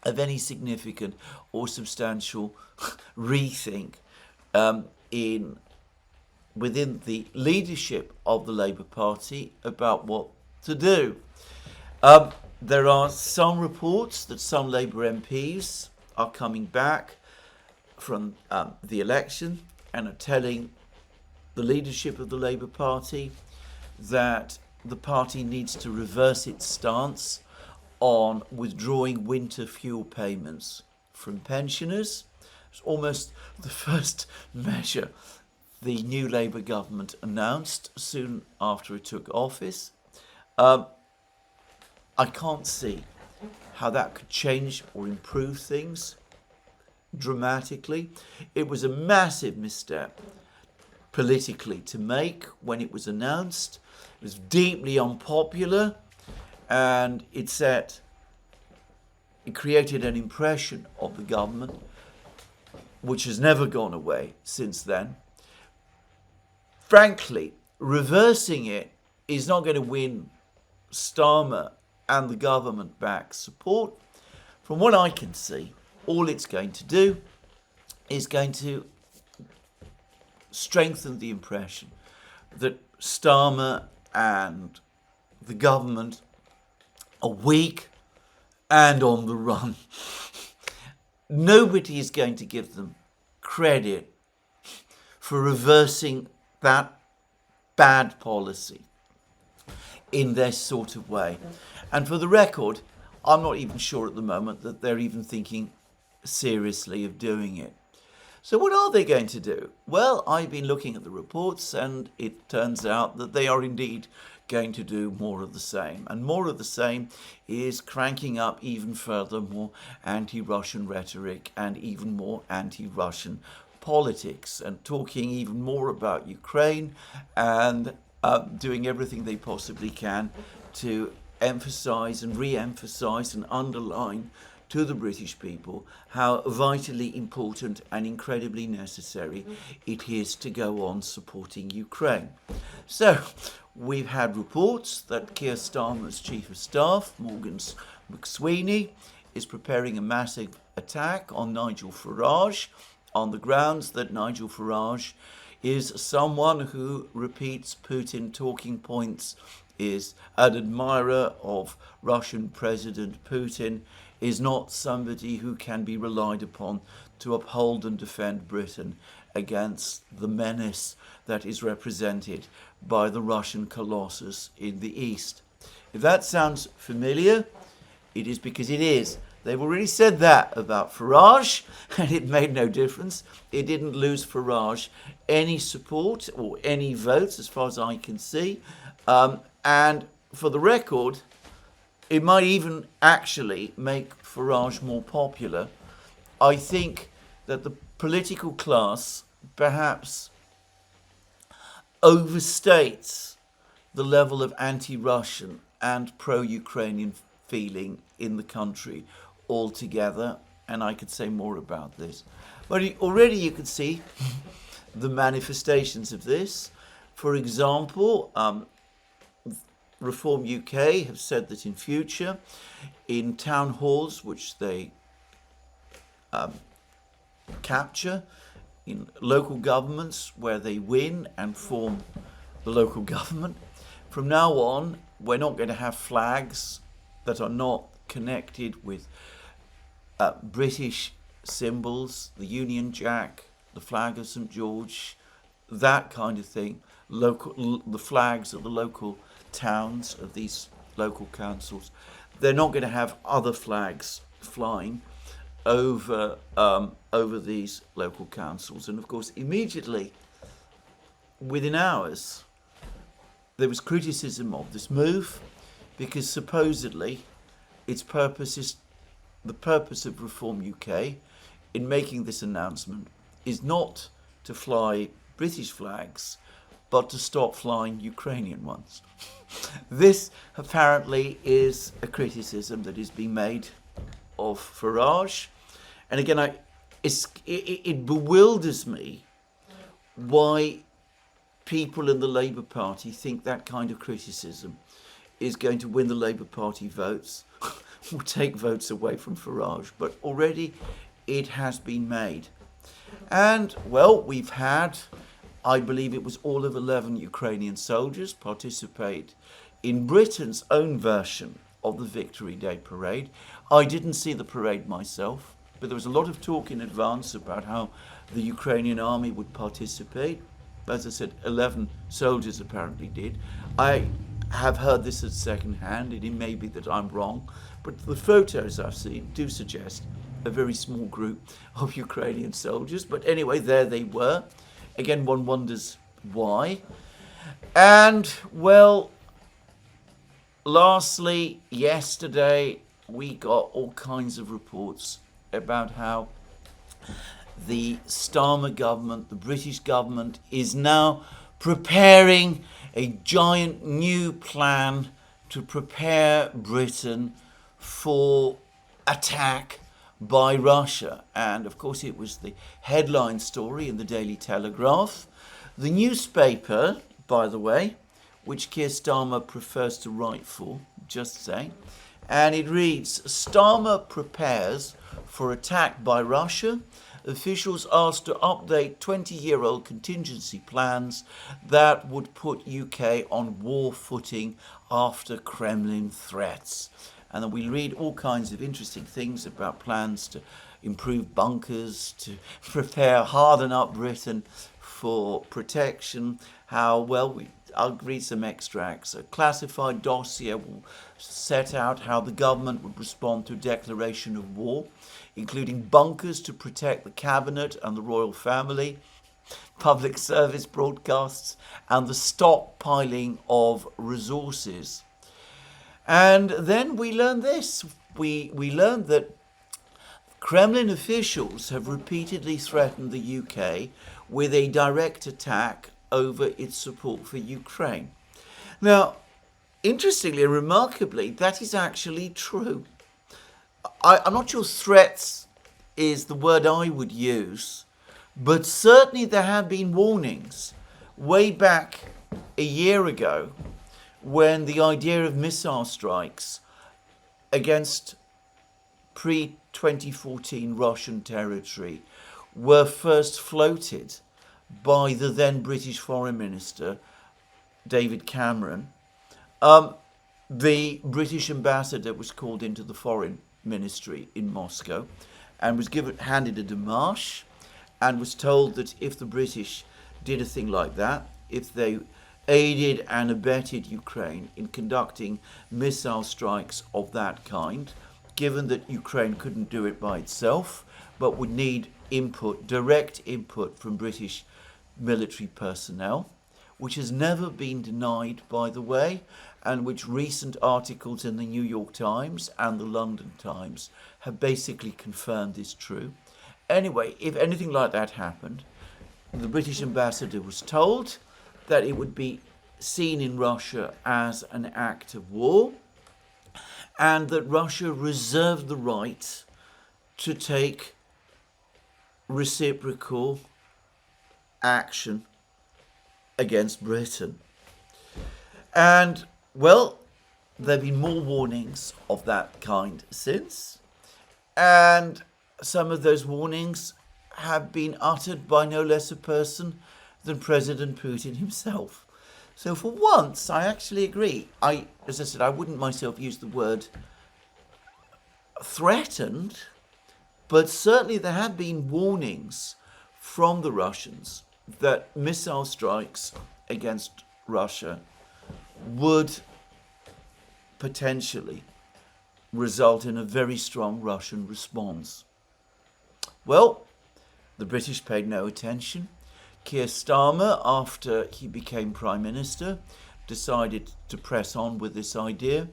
of any significant or substantial rethink within the leadership of the Labour Party about what to do. There are some reports that some Labour MPs are coming back from the election and are telling the leadership of the Labour Party that the party needs to reverse its stance on withdrawing winter fuel payments from pensioners. It's almost the first measure the new Labour government announced soon after it took office. I can't see how that could change or improve things dramatically. It was a massive misstep politically to make when it was announced. It was deeply unpopular, and it created an impression of the government which has never gone away since then. Frankly, reversing it is not going to win Starmer and the government back support. From what I can see, all it's going to do is going to strengthen the impression that Starmer and the government are weak and on the run. Nobody is going to give them credit for reversing that bad policy in this sort of way. And for the record, I'm not even sure at the moment that they're even thinking seriously of doing it. So what are they going to do? Well, I've been looking at the reports, and it turns out that they are indeed going to do more of the same. And more of the same is cranking up even further more anti-Russian rhetoric and even more anti-Russian politics, and talking even more about Ukraine, and doing everything they possibly can to emphasize and re-emphasize and underline to the British people how vitally important and incredibly necessary it is to go on supporting Ukraine. So we've had reports that Keir Starmer's Chief of Staff, Morgan McSweeney, is preparing a massive attack on Nigel Farage on the grounds that Nigel Farage is someone who repeats Putin talking points, is an admirer of Russian President Putin, is not somebody who can be relied upon to uphold and defend Britain against the menace that is represented by the Russian colossus in the East. If that sounds familiar, it is because it is. They've already said that about Farage, and it made no difference. It didn't lose Farage any support or any votes, as far as I can see. And for the record, it might even actually make Farage more popular. I think that the political class perhaps overstates the level of anti-Russian and pro-Ukrainian feeling in the country altogether, and I could say more about this. But already you can see the manifestations of this. For example, Reform UK have said that in future, in town halls which they capture, in local governments where they win and form the local government, from now on, we're not going to have flags that are not connected with British symbols, the Union Jack, the flag of St. George, that kind of thing, the flags of the local towns of these local councils. They're not going to have other flags flying over these local councils. And of course, immediately, within hours, there was criticism of this move, because supposedly its purpose is, the purpose of Reform UK in making this announcement is not to fly British flags, but to stop flying Ukrainian ones. This apparently is a criticism that is being made of Farage. And again, it bewilders me why people in the Labour Party think that kind of criticism is going to win the Labour Party votes or take votes away from Farage. But already it has been made. And, well, we've had, I believe it was all of 11 Ukrainian soldiers participate in Britain's own version of the Victory Day parade. I didn't see the parade myself, but there was a lot of talk in advance about how the Ukrainian army would participate. As I said, 11 soldiers apparently did. I have heard this at second hand, and it may be that I'm wrong, but the photos I've seen do suggest a very small group of Ukrainian soldiers. But anyway, there they were. Again, one wonders why. And, well, lastly, yesterday we got all kinds of reports about how the Starmer government, the British government, is now preparing a giant new plan to prepare Britain for attack by Russia. And of course it was the headline story in the Daily Telegraph. The newspaper, by the way, which Keir Starmer prefers to write for, just saying, and it reads, Starmer prepares for attack by Russia. Officials asked to update 20-year-old contingency plans that would put UK on war footing after Kremlin threats. And then we read all kinds of interesting things about plans to improve bunkers, to prepare, harden up Britain for protection. How, well, I'll read some extracts. A classified dossier will set out how the government would respond to a declaration of war, including bunkers to protect the cabinet and the royal family, public service broadcasts, and the stockpiling of resources. And then we learned this. We learned that Kremlin officials have repeatedly threatened the UK with a direct attack over its support for Ukraine. Now, interestingly and remarkably, that is actually true. I'm not sure threats is the word I would use, but certainly there have been warnings way back a year ago when the idea of missile strikes against pre-2014 Russian territory were first floated by the then British Foreign Minister, David Cameron. The British ambassador was called into the foreign ministry in Moscow and was handed a démarche and was told that if the British did a thing like that, if they aided and abetted Ukraine in conducting missile strikes of that kind, given that Ukraine couldn't do it by itself, but would need input, direct input from British military personnel, which has never been denied, by the way, and which recent articles in the New York Times and the London Times have basically confirmed is true. Anyway, if anything like that happened, the British ambassador was told that it would be seen in Russia as an act of war, and that Russia reserved the right to take reciprocal action against Britain. And, well, there have been more warnings of that kind since, and some of those warnings have been uttered by no less a person than President Putin himself. So for once, I actually agree. As I said, I wouldn't myself use the word threatened, but certainly there have been warnings from the Russians that missile strikes against Russia would potentially result in a very strong Russian response. Well, the British paid no attention. Keir Starmer, after he became Prime Minister, decided to press on with this idea.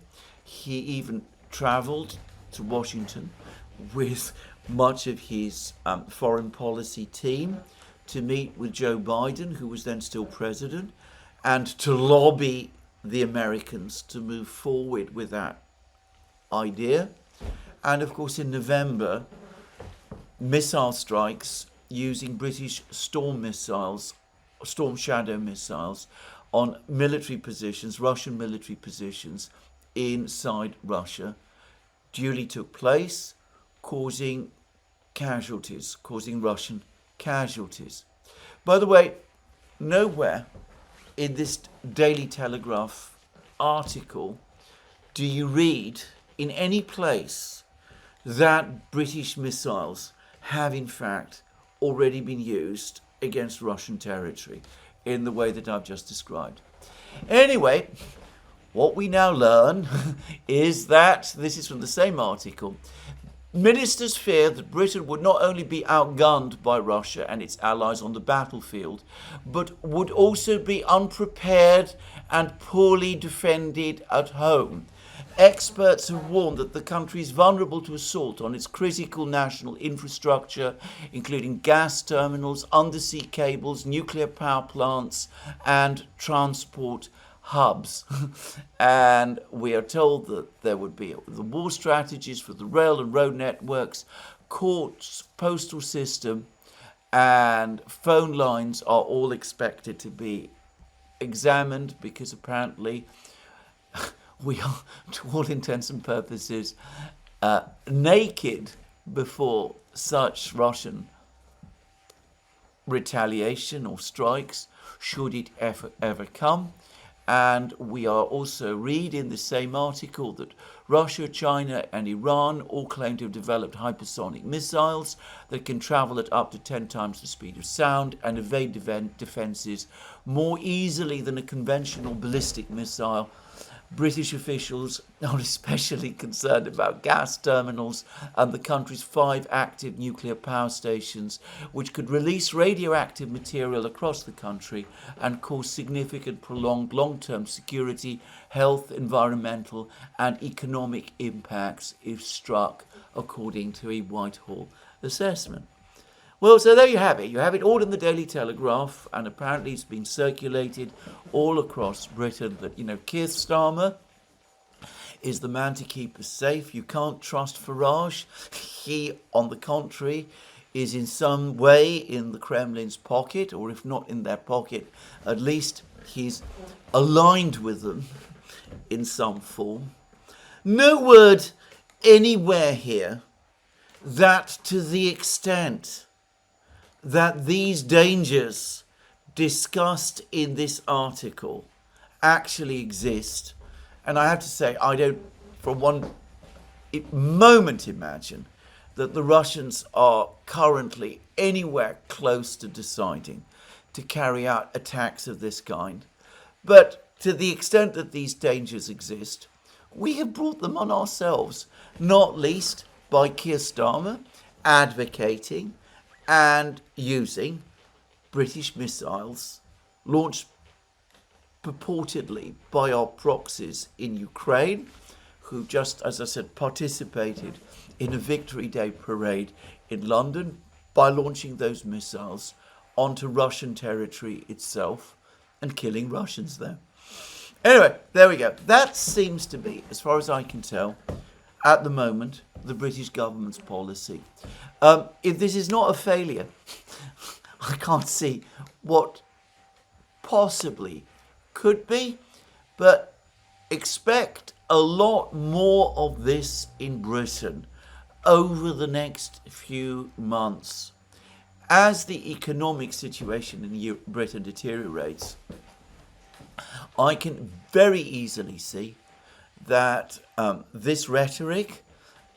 He even travelled to Washington with much of his foreign policy team to meet with Joe Biden, who was then still president, and to lobby the Americans to move forward with that idea. And of course, in November, missile strikes using British Storm Shadow missiles on military positions, Russian military positions inside Russia, duly took place, causing Russian casualties. By the way, nowhere in this Daily Telegraph article do you read in any place that British missiles have in fact already been used against Russian territory in the way that I've just described. Anyway, what we now learn is that, this is from the same article, ministers fear that Britain would not only be outgunned by Russia and its allies on the battlefield, but would also be unprepared and poorly defended at home. Experts have warned that the country is vulnerable to assault on its critical national infrastructure, including gas terminals, undersea cables, nuclear power plants, and transport hubs. And we are told that there would be the war strategies for the rail and road networks, courts, postal system, and phone lines are all expected to be examined, because apparently we are, to all intents and purposes, naked before such Russian retaliation or strikes, should it ever come. And we are also read in the same article that Russia, China and Iran all claim to have developed hypersonic missiles that can travel at up to 10 times the speed of sound and evade defences more easily than a conventional ballistic missile. British officials are especially concerned about gas terminals and the country's 5 active nuclear power stations, which could release radioactive material across the country and cause significant prolonged long-term security, health, environmental and economic impacts if struck, according to a Whitehall assessment. Well, so there you have it. You have it all in the Daily Telegraph, and apparently it's been circulated all across Britain that, Keir Starmer is the man to keep us safe. You can't trust Farage. He, on the contrary, is in some way in the Kremlin's pocket, or if not in their pocket, at least he's aligned with them in some form. No word anywhere here that to the extent that these dangers discussed in this article actually exist. And I have to say, I don't for one moment imagine that the Russians are currently anywhere close to deciding to carry out attacks of this kind. But to the extent that these dangers exist, we have brought them on ourselves, not least by Keir Starmer advocating and using British missiles launched purportedly by our proxies in Ukraine, who just, as I said, participated in a Victory Day parade in London by launching those missiles onto Russian territory itself and killing Russians there. Anyway, there we go. That seems to be, as far as I can tell, at the moment, the British government's policy. If this is not a failure, I can't see what possibly could be, but expect a lot more of this in Britain over the next few months. As the economic situation in Britain deteriorates, I can very easily see that this rhetoric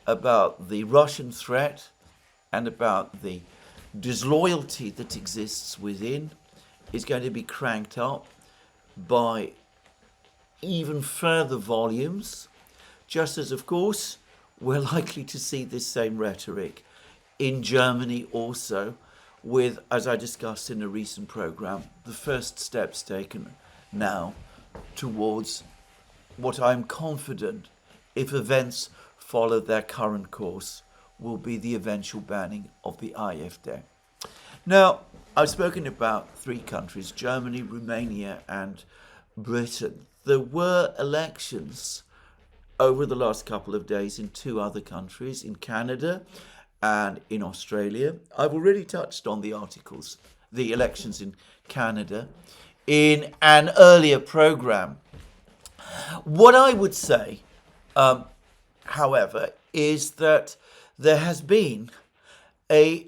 about the Russian threat and about the disloyalty that exists within is going to be cranked up by even further volumes, just as, of course, we're likely to see this same rhetoric in Germany also, with, as I discussed in a recent programme, the first steps taken now towards what I'm confident, if events follow their current course, will be the eventual banning of the AfD. Now, I've spoken about three countries, Germany, Romania and Britain. There were elections over the last couple of days in two other countries, in Canada and in Australia. I've already touched on the articles, the elections in Canada, in an earlier programme. What I would say, however, is that there has been a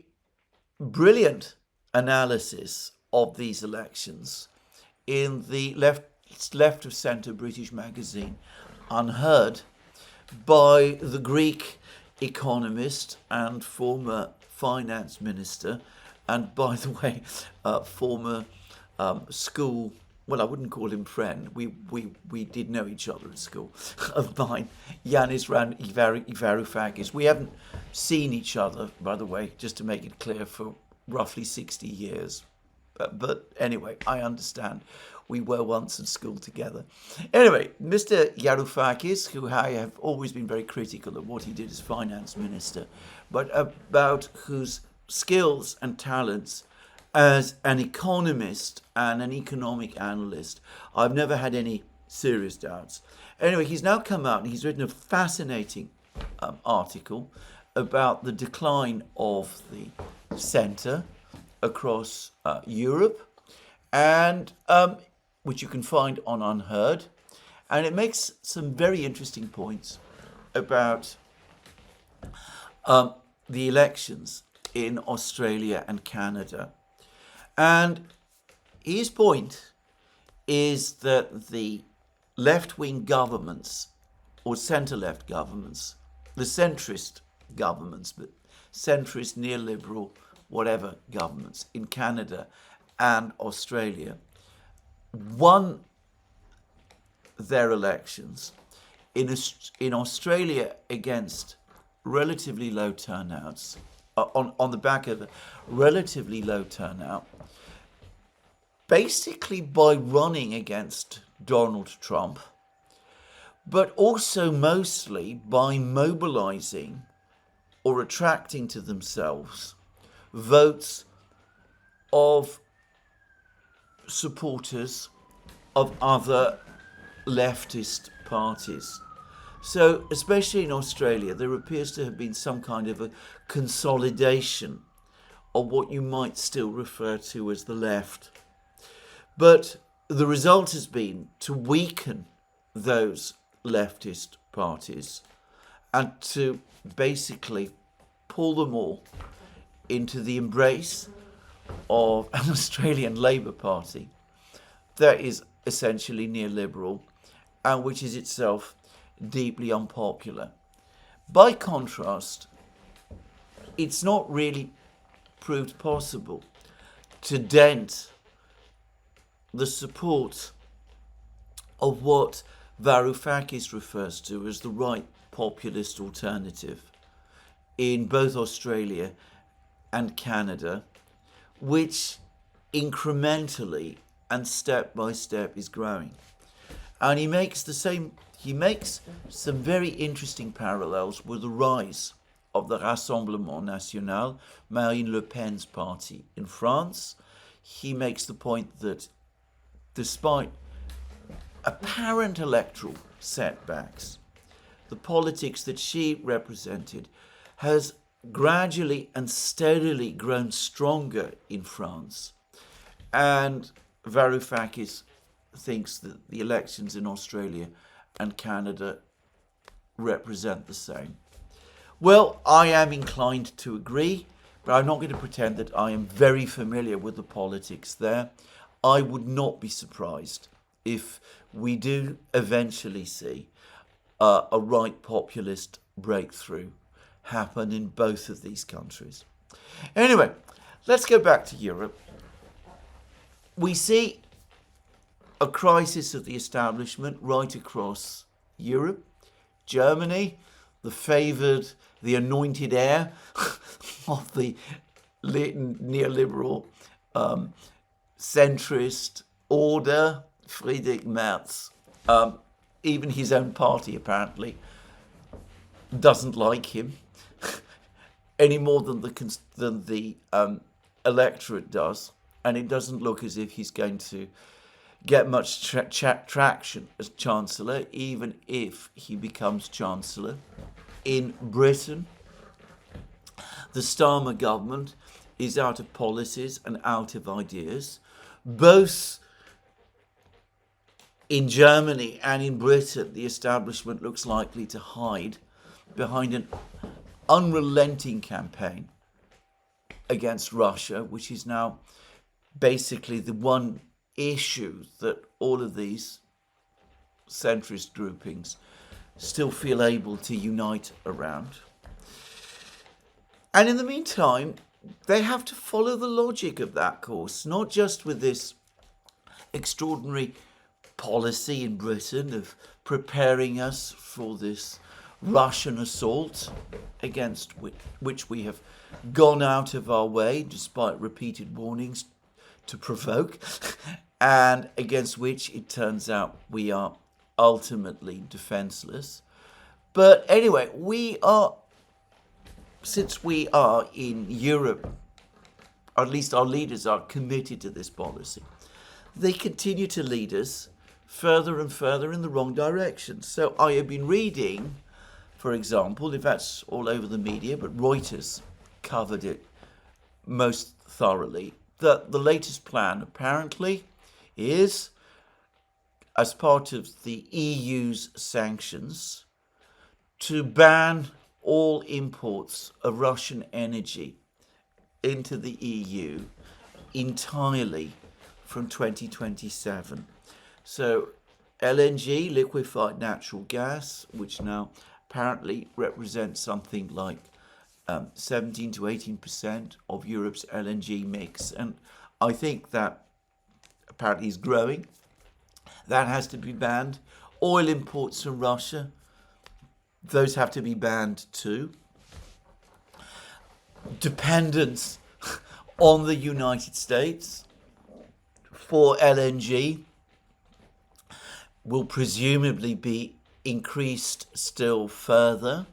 brilliant analysis of these elections in the left of centre British magazine Unheard by the Greek economist and former finance minister, and by the way, former school, well, I wouldn't call him friend, we did know each other at school, of mine, Yanis Varoufakis. We haven't seen each other, by the way, just to make it clear, for roughly 60 years. But anyway, I understand. We were once in school together. Anyway, Mr. Varoufakis, who I have always been very critical of what he did as finance minister, but about whose skills and talents as an economist and an economic analyst, I've never had any serious doubts. Anyway, he's now come out and he's written a fascinating article about the decline of the centre across Europe, and which you can find on Unheard, and it makes some very interesting points about the elections in Australia and Canada. And his point is that the left-wing governments, or centre-left governments, the centrist governments, but centrist, neoliberal, whatever governments in Canada and Australia, won their elections in Australia against relatively low turnouts, on the back of a relatively low turnout, basically by running against Donald Trump, but also mostly by mobilizing or attracting to themselves votes of supporters of other leftist parties. So, especially in Australia, there appears to have been some kind of a consolidation of what you might still refer to as the left. But the result has been to weaken those leftist parties and to basically pull them all into the embrace of an Australian Labour Party that is essentially neoliberal and which is itself deeply unpopular. By contrast, it's not really proved possible to dent the support of what Varoufakis refers to as the right populist alternative in both Australia and Canada, which incrementally and step by step is growing. And he makes some very interesting parallels with the rise of the Rassemblement National, Marine Le Pen's party in France. He makes the point that despite apparent electoral setbacks, the politics that she represented has gradually and steadily grown stronger in France. And Varoufakis thinks that the elections in Australia and Canada represent the same. Well, I am inclined to agree, but I'm not going to pretend that I am very familiar with the politics there. I would not be surprised if we do eventually see a right populist breakthrough happen in both of these countries. Anyway, let's go back to Europe. We see a crisis of the establishment right across Europe. Germany, the favoured, the anointed heir of the neoliberal centrist order, Friedrich Merz. Even his own party apparently doesn't like him any more than the electorate does, and it doesn't look as if he's going to get much traction as Chancellor, even if he becomes Chancellor. In Britain, the Starmer government is out of policies and out of ideas. Both in Germany and in Britain, the establishment looks likely to hide behind an unrelenting campaign against Russia, which is now basically the one issue that all of these centrist groupings still feel able to unite around. And in the meantime, they have to follow the logic of that course, not just with this extraordinary policy in Britain of preparing us for this Russian assault against which we have gone out of our way, despite repeated warnings to provoke, and against which it turns out we are ultimately defenseless. But anyway, since we are in Europe, or at least our leaders are committed to this policy, they continue to lead us further and further in the wrong direction. So I have been reading, for example, if that's all over the media, but Reuters covered it most thoroughly, that the latest plan apparently is, as part of the EU's sanctions, to ban all imports of Russian energy into the EU entirely from 2027. So LNG, liquefied natural gas, which now apparently represents something like 17 to 18% of Europe's LNG mix. And I think that apparently is growing. That has to be banned. Oil imports from Russia, those have to be banned too. Dependence on the United States for LNG will presumably be increased still further.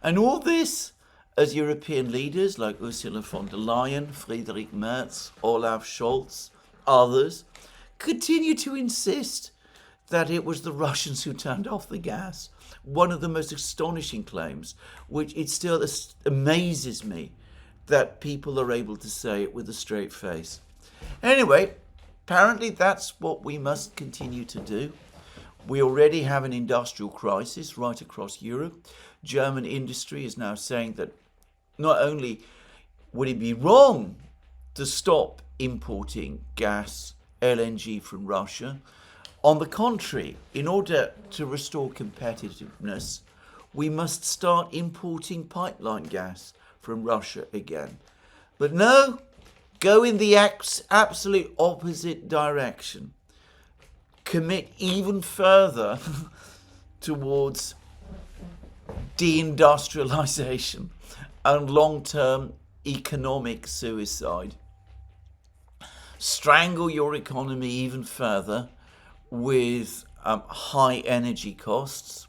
And all this as European leaders like Ursula von der Leyen, Friedrich Merz, Olaf Scholz, others, continue to insist that it was the Russians who turned off the gas. One of the most astonishing claims, which it still amazes me that people are able to say it with a straight face. Anyway, apparently that's what we must continue to do. We already have an industrial crisis right across Europe. German industry is now saying that not only would it be wrong to stop importing gas, LNG from Russia. On the contrary, in order to restore competitiveness, we must start importing pipeline gas from Russia again. But no, go in the absolute opposite direction. Commit even further towards deindustrialization and long-term economic suicide. Strangle your economy even further with high energy costs.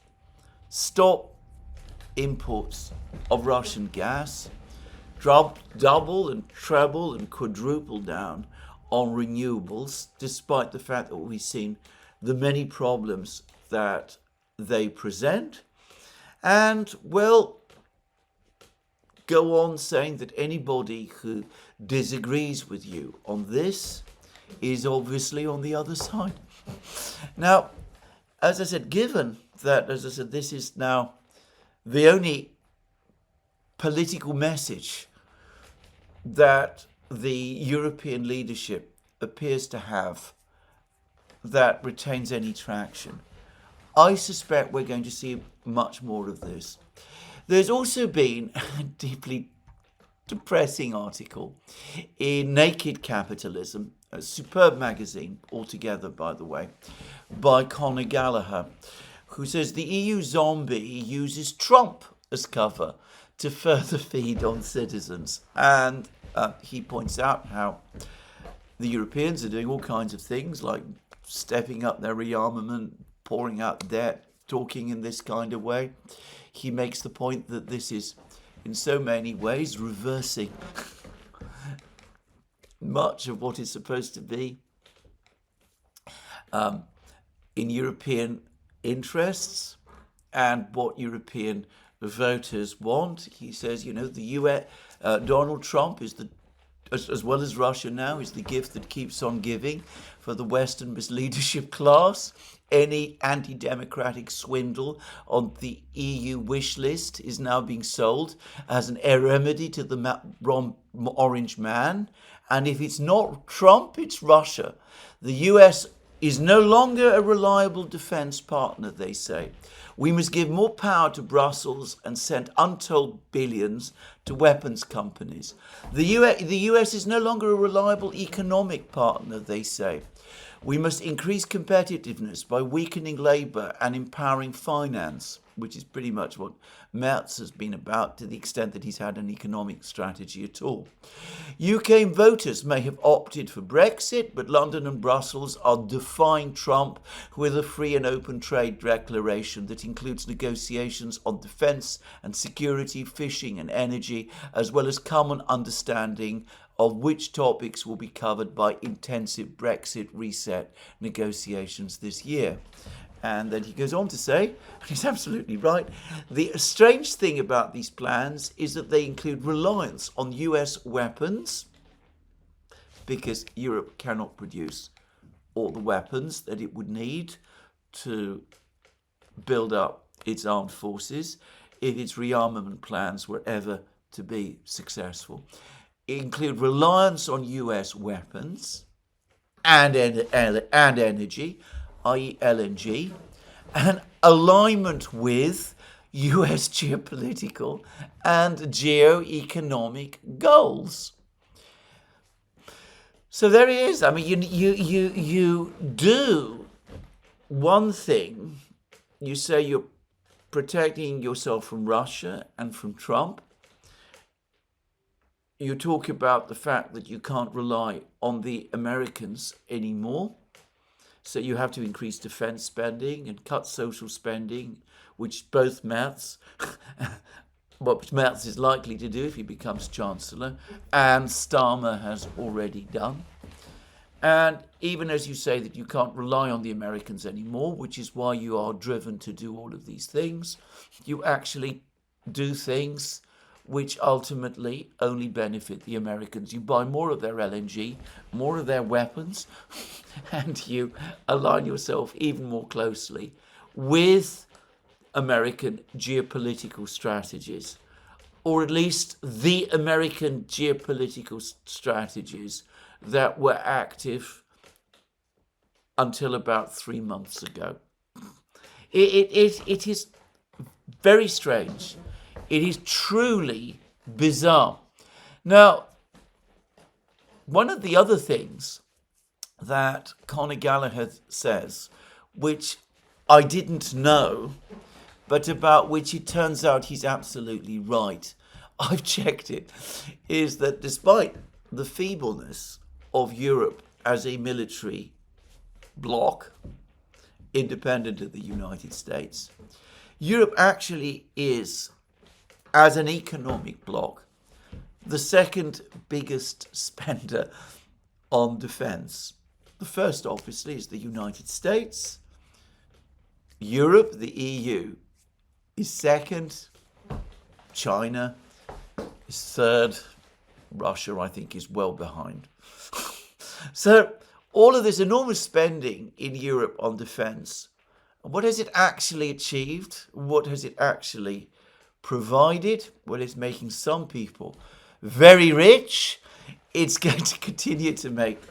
Stop imports of Russian gas. Double and treble and quadruple down on renewables, despite the fact that we've seen the many problems that they present. And, well, go on saying that anybody who disagrees with you on this is obviously on the other side. Now, as I said, given that, as I said, this is now the only political message that the European leadership appears to have that retains any traction, I suspect we're going to see much more of this. There's also been a deeply depressing article in Naked Capitalism, a superb magazine altogether, by the way, by Conor Gallagher, who says the EU zombie uses Trump as cover to further feed on citizens. And he points out how the Europeans are doing all kinds of things like stepping up their rearmament, pouring out debt, talking in this kind of way. He makes the point that this is, in so many ways, reversing much of what is supposed to be in European interests and what European voters want. He says, the US, Donald Trump is as well as Russia now, is the gift that keeps on giving for the Western leadership class. Any anti-democratic swindle on the EU wish list is now being sold as an remedy to the orange man. And if it's not Trump, it's Russia. The US is no longer a reliable defense partner, they say. We must give more power to Brussels and send untold billions to weapons companies. The US is no longer a reliable economic partner, they say. We must increase competitiveness by weakening labour and empowering finance, which is pretty much what Merz has been about, to the extent that he's had an economic strategy at all. UK voters may have opted for Brexit, but London and Brussels are defying Trump with a free and open trade declaration that includes negotiations on defence and security, fishing and energy, as well as common understanding of which topics will be covered by intensive Brexit reset negotiations this year. And then he goes on to say, and he's absolutely right, the strange thing about these plans is that they include reliance on US weapons, because Europe cannot produce all the weapons that it would need to build up its armed forces if its rearmament plans were ever to be successful. Include reliance on US weapons and energy, i.e. LNG, and alignment with US geopolitical and geo-economic goals. So there it is. I mean, you do one thing. You say you're protecting yourself from Russia and from Trump. You talk about the fact that you can't rely on the Americans anymore. So you have to increase defense spending and cut social spending, which both Merz, what Merz is likely to do if he becomes Chancellor, and Starmer has already done. And even as you say that you can't rely on the Americans anymore, which is why you are driven to do all of these things, you actually do things which ultimately only benefit the Americans. You buy more of their LNG, more of their weapons, and you align yourself even more closely with American geopolitical strategies. or at least the American geopolitical strategies that were active until about 3 months ago. It is very strange. It is truly bizarre. Now, one of the other things that Conor Gallagher says, which I didn't know, but about which it turns out he's absolutely right, I've checked it, is that despite the feebleness of Europe as a military bloc, independent of the United States, Europe actually is, as an economic bloc, the second biggest spender on defence. The first, obviously, is the United States. Europe, the EU, is second. China is third. Russia, I think, is well behind. So all of this enormous spending in Europe on defence, what has it actually achieved? What has it actually provided? Well, it's making some people very rich. It's going to continue to make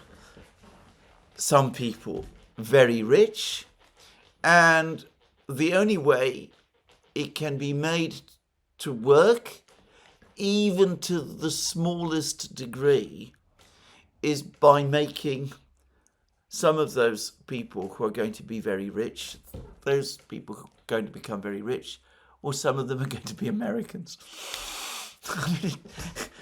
some people very rich. And the only way it can be made to work, even to the smallest degree, is by making some of those people who are going to be very rich, those people who are going to become very rich, or some of them are going to be Americans.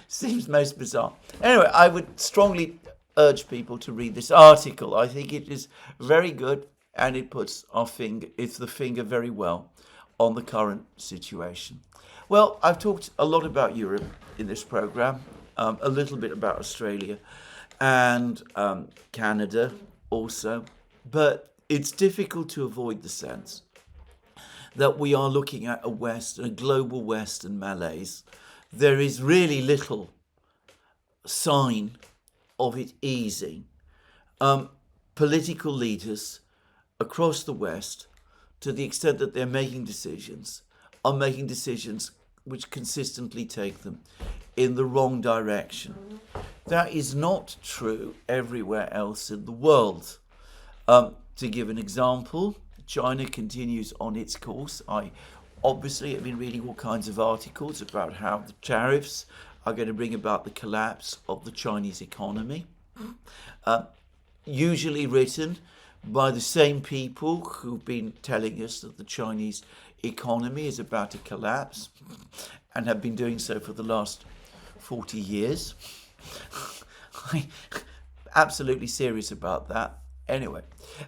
Seems most bizarre. Anyway, I would strongly urge people to read this article. I think it is very good, and it puts the finger very well on the current situation. Well, I've talked a lot about Europe in this program, a little bit about Australia and Canada also, but it's difficult to avoid the sense that we are looking at a global West and malaise. There is really little sign of it easing. Political leaders across the West, to the extent that they're making decisions, are making decisions which consistently take them in the wrong direction. That is not true everywhere else in the world. To give an example, China continues on its course. I obviously have been reading all kinds of articles about how the tariffs are going to bring about the collapse of the Chinese economy, usually written by the same people who've been telling us that the Chinese economy is about to collapse and have been doing so for the last 40 years. I'm absolutely serious about that. Anyway,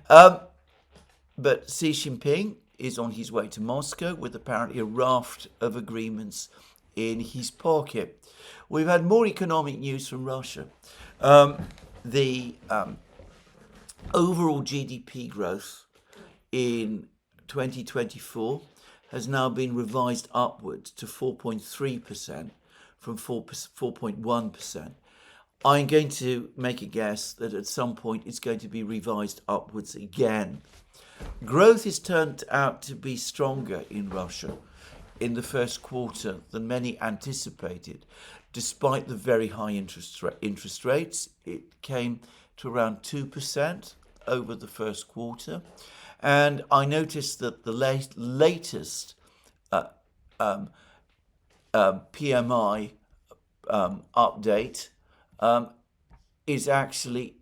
but Xi Jinping is on his way to Moscow with apparently a raft of agreements in his pocket. We've had more economic news from Russia. The overall GDP growth in 2024 has now been revised upwards to 4.3% from 4.1%. I'm going to make a guess that at some point it's going to be revised upwards again. Growth has turned out to be stronger in Russia in the first quarter than many anticipated. Despite the very high interest rates, it came to around 2% over the first quarter. And I noticed that the latest PMI update is actually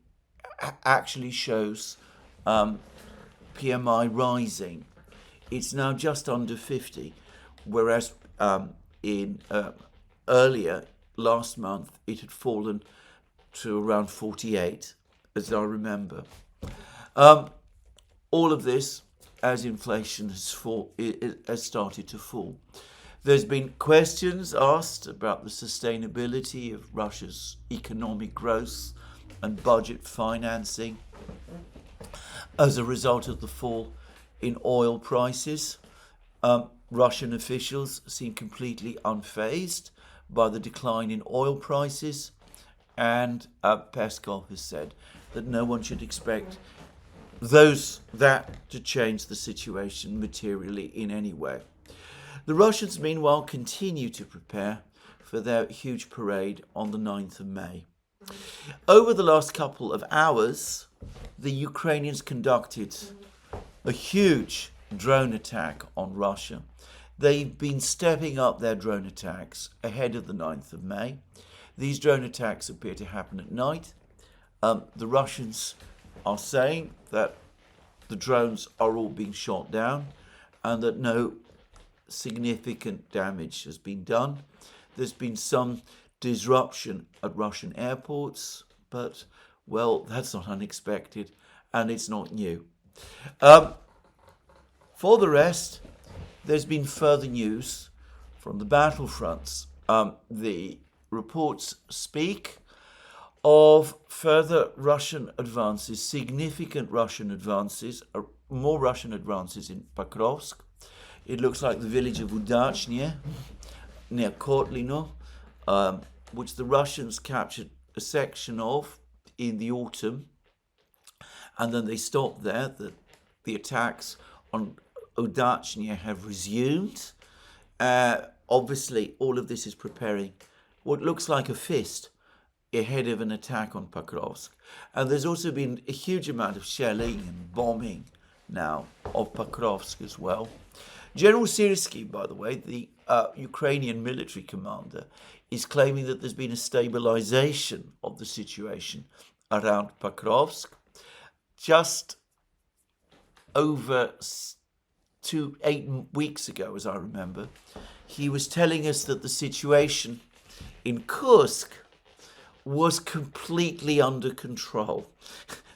shows PMI rising. It's now just under 50, whereas in earlier last month it had fallen to around 48, as I remember. All of this as inflation has started to fall. There's been questions asked about the sustainability of Russia's economic growth and budget financing as a result of the fall in oil prices. Russian officials seem completely unfazed by the decline in oil prices, and Peskov has said that no one should expect that to change the situation materially in any way. The Russians, meanwhile, continue to prepare for their huge parade on the 9th of May. Over the last couple of hours, the Ukrainians conducted a huge drone attack on Russia. They've been stepping up their drone attacks ahead of the 9th of May. These drone attacks appear to happen at night. The Russians are saying that the drones are all being shot down and that no significant damage has been done. There's been some disruption at Russian airports, but, well, that's not unexpected and it's not new. For the rest, there's been further news from the battlefronts. The reports speak of further Russian advances, significant Russian advances, more Russian advances in Pokrovsk. It looks like the village of Udachne, near Kotlino, which the Russians captured a section of in the autumn, and then they stopped there. The attacks on Udachne have resumed. Obviously, all of this is preparing what looks like a fist ahead of an attack on Pokrovsk. And there's also been a huge amount of shelling and bombing now of Pokrovsk as well. General Syrskyi, by the way, the Ukrainian military commander, is claiming that there's been a stabilization of the situation around Pokrovsk. Just over 8 weeks ago, as I remember, he was telling us that the situation in Kursk was completely under control.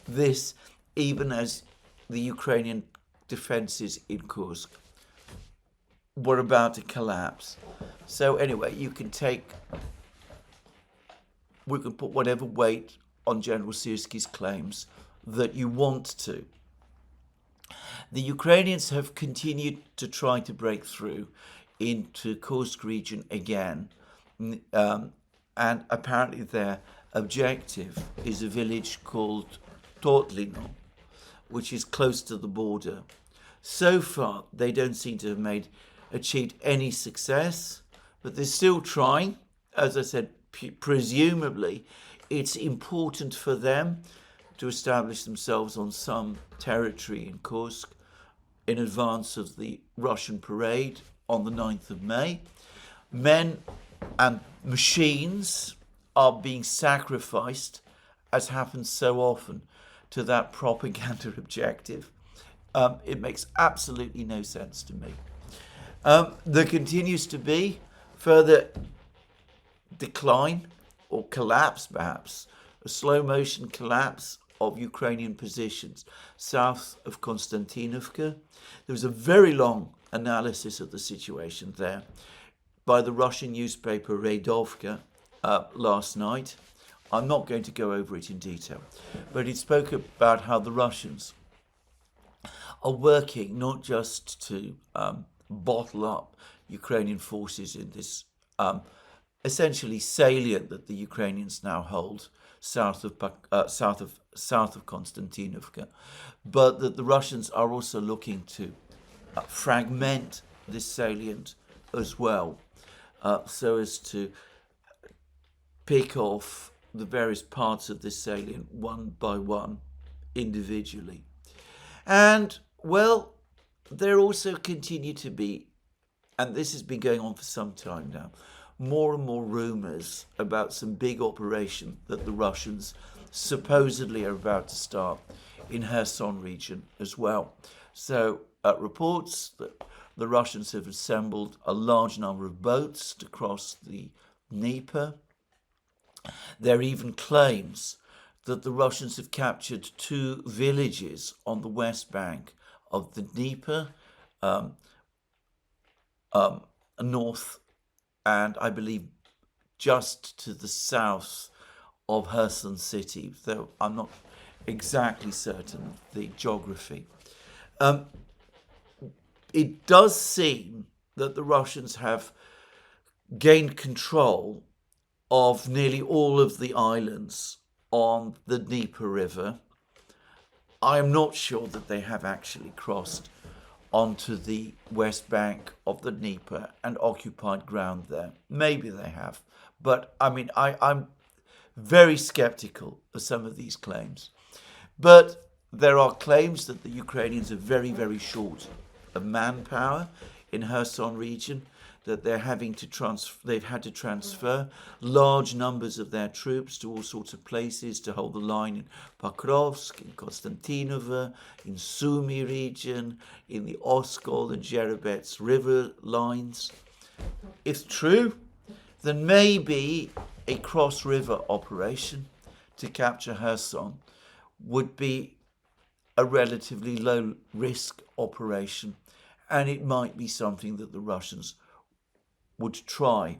This, even as the Ukrainian defenses in Kursk were about to collapse. So anyway, we can put whatever weight on General Syrskyi's claims that you want to. The Ukrainians have continued to try to break through into Kursk region again, and apparently their objective is a village called Totlino, which is close to the border. So far, they don't seem to have achieved any success, but they're still trying. As I said, presumably, it's important for them to establish themselves on some territory in Kursk in advance of the Russian parade on the 9th of May. Men and machines are being sacrificed, as happens so often, to that propaganda objective. It makes absolutely no sense to me. There continues to be further decline or collapse, perhaps, a slow motion collapse of Ukrainian positions south of Konstantinovka. There was a very long analysis of the situation there by the Russian newspaper Radovka last night. I'm not going to go over it in detail, but it spoke about how the Russians are working not just to bottle up Ukrainian forces in this essentially salient that the Ukrainians now hold south of Konstantinovka, but that the Russians are also looking to fragment this salient as well, so as to pick off the various parts of this salient one by one individually. And, well, there also continue to be, and this has been going on for some time now, more and more rumors about some big operation that the Russians supposedly are about to start in Kherson region as well. So reports that the Russians have assembled a large number of boats to cross the Dnieper. There are even claims that the Russians have captured 2 villages on the west bank of the Dnieper, north and I believe just to the south of Kherson city, though I'm not exactly certain of the geography. It does seem that the Russians have gained control of nearly all of the islands on the Dnieper River. I am not sure that they have actually crossed onto the west bank of the Dnieper and occupied ground there. Maybe they have, But I mean, I'm very skeptical of some of these claims. But there are claims that the Ukrainians are very, very short of manpower in Kherson region, that they've had to transfer large numbers of their troops to all sorts of places to hold the line in Pokrovsk, in Konstantinova, in Sumy region, in the Oskol and Jerebets river lines. If true, then maybe a cross-river operation to capture Kherson would be a relatively low-risk operation, and it might be something that the Russians would try.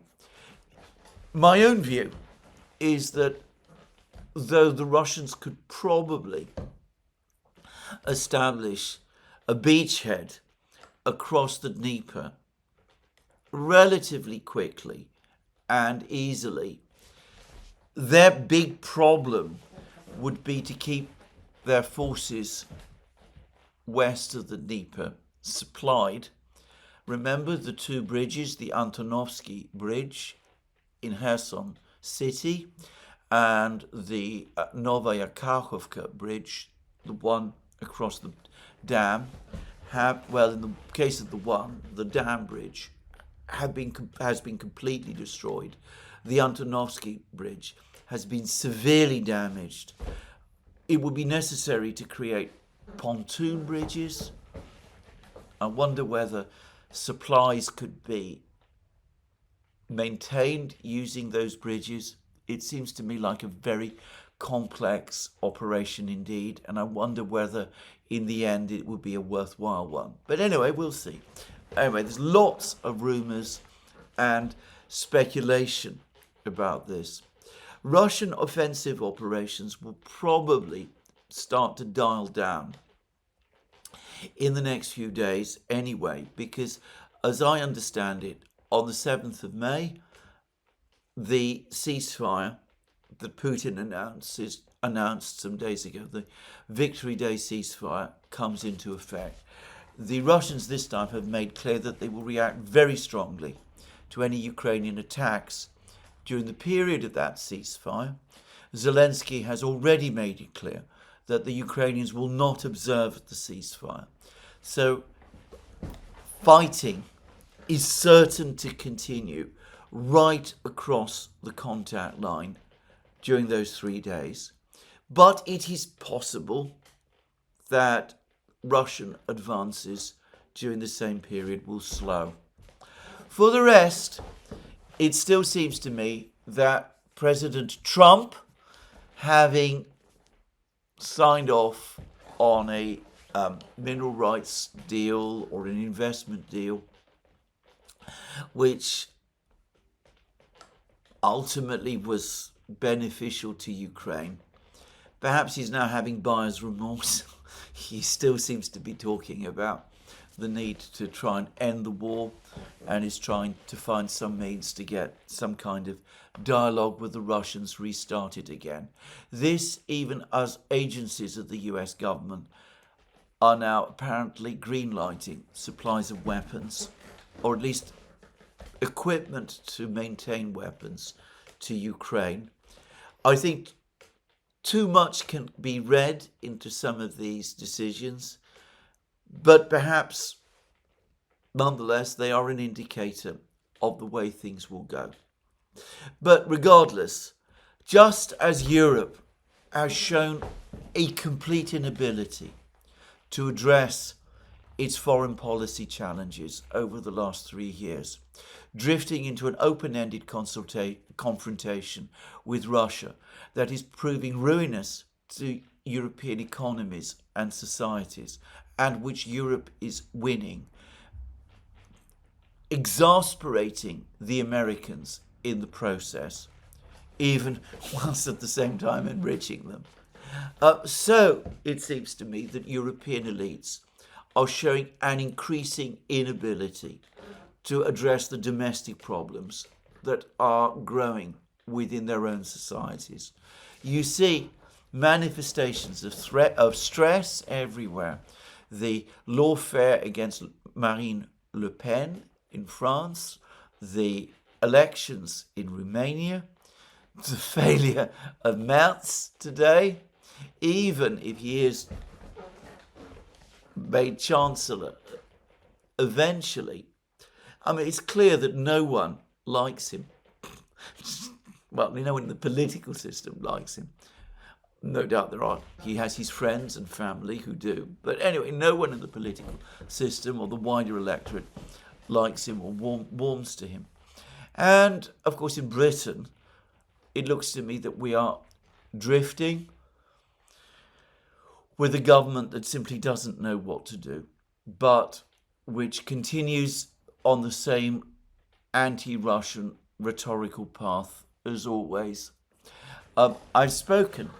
My own view is that though the Russians could probably establish a beachhead across the Dnieper relatively quickly and easily, their big problem would be to keep their forces west of the Dnieper supplied. Remember the two bridges, the Antonovsky Bridge in Kherson city and the Novaya Kakhovka Bridge, the one across the dam, in the case of the one, the dam bridge has been completely destroyed. The Antonovsky Bridge has been severely damaged. It would be necessary to create pontoon bridges. I wonder whether supplies could be maintained using those bridges. It seems to me like a very complex operation indeed, and I wonder whether in the end it would be a worthwhile one. But anyway, we'll see. Anyway, there's lots of rumours and speculation about this. Russian offensive operations will probably start to dial down in the next few days anyway, because as I understand it, on the 7th of May, the ceasefire that Putin announced some days ago, the Victory Day ceasefire, comes into effect. The Russians this time have made clear that they will react very strongly to any Ukrainian attacks during the period of that ceasefire. Zelensky has already made it clear that the Ukrainians will not observe the ceasefire. So fighting is certain to continue right across the contact line during those 3 days. But it is possible that Russian advances during the same period will slow. For the rest, it still seems to me that President Trump, having signed off on a mineral rights deal or an investment deal, which ultimately was beneficial to Ukraine, perhaps he's now having buyer's remorse. He still seems to be talking about the need to try and end the war, and is trying to find some means to get some kind of dialogue with the Russians restarted again. This, even as agencies of the US government are now apparently greenlighting supplies of weapons, or at least equipment to maintain weapons, to Ukraine. I think too much can be read into some of these decisions, but perhaps nonetheless they are an indicator of the way things will go. But regardless, just as Europe has shown a complete inability to address its foreign policy challenges over the last 3 years, drifting into an open-ended confrontation with Russia that is proving ruinous to European economies and societies, and which Europe is winning, exasperating the Americans in the process, even whilst at the same time enriching them. So it seems to me that European elites are showing an increasing inability to address the domestic problems that are growing within their own societies. You see manifestations of stress everywhere. The lawfare against Marine Le Pen in France, the elections in Romania, the failure of Merz today, even if he is made Chancellor eventually. I mean, it's clear that no one likes him. Well, no one in the political system likes him. No doubt he has his friends and family who do. But anyway, no one in the political system or the wider electorate likes him or warms to him. And, of course, in Britain, it looks to me that we are drifting with a government that simply doesn't know what to do, but which continues on the same anti-Russian rhetorical path as always. I've spoken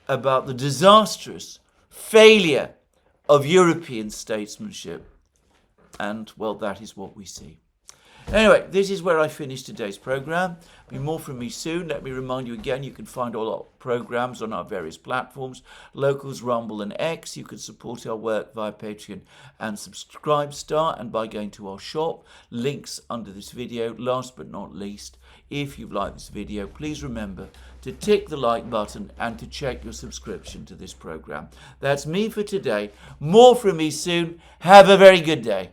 about the disastrous failure of European statesmanship, and, well, that is what we see. Anyway, this is where I finish today's programme. Be more from me soon. Let me remind you again, you can find all our programmes on our various platforms, Locals, Rumble and X. You can support our work via Patreon and Subscribestar and by going to our shop. Links under this video. Last but not least, if you've liked this video, please remember to tick the like button and to check your subscription to this programme. That's me for today. More from me soon. Have a very good day.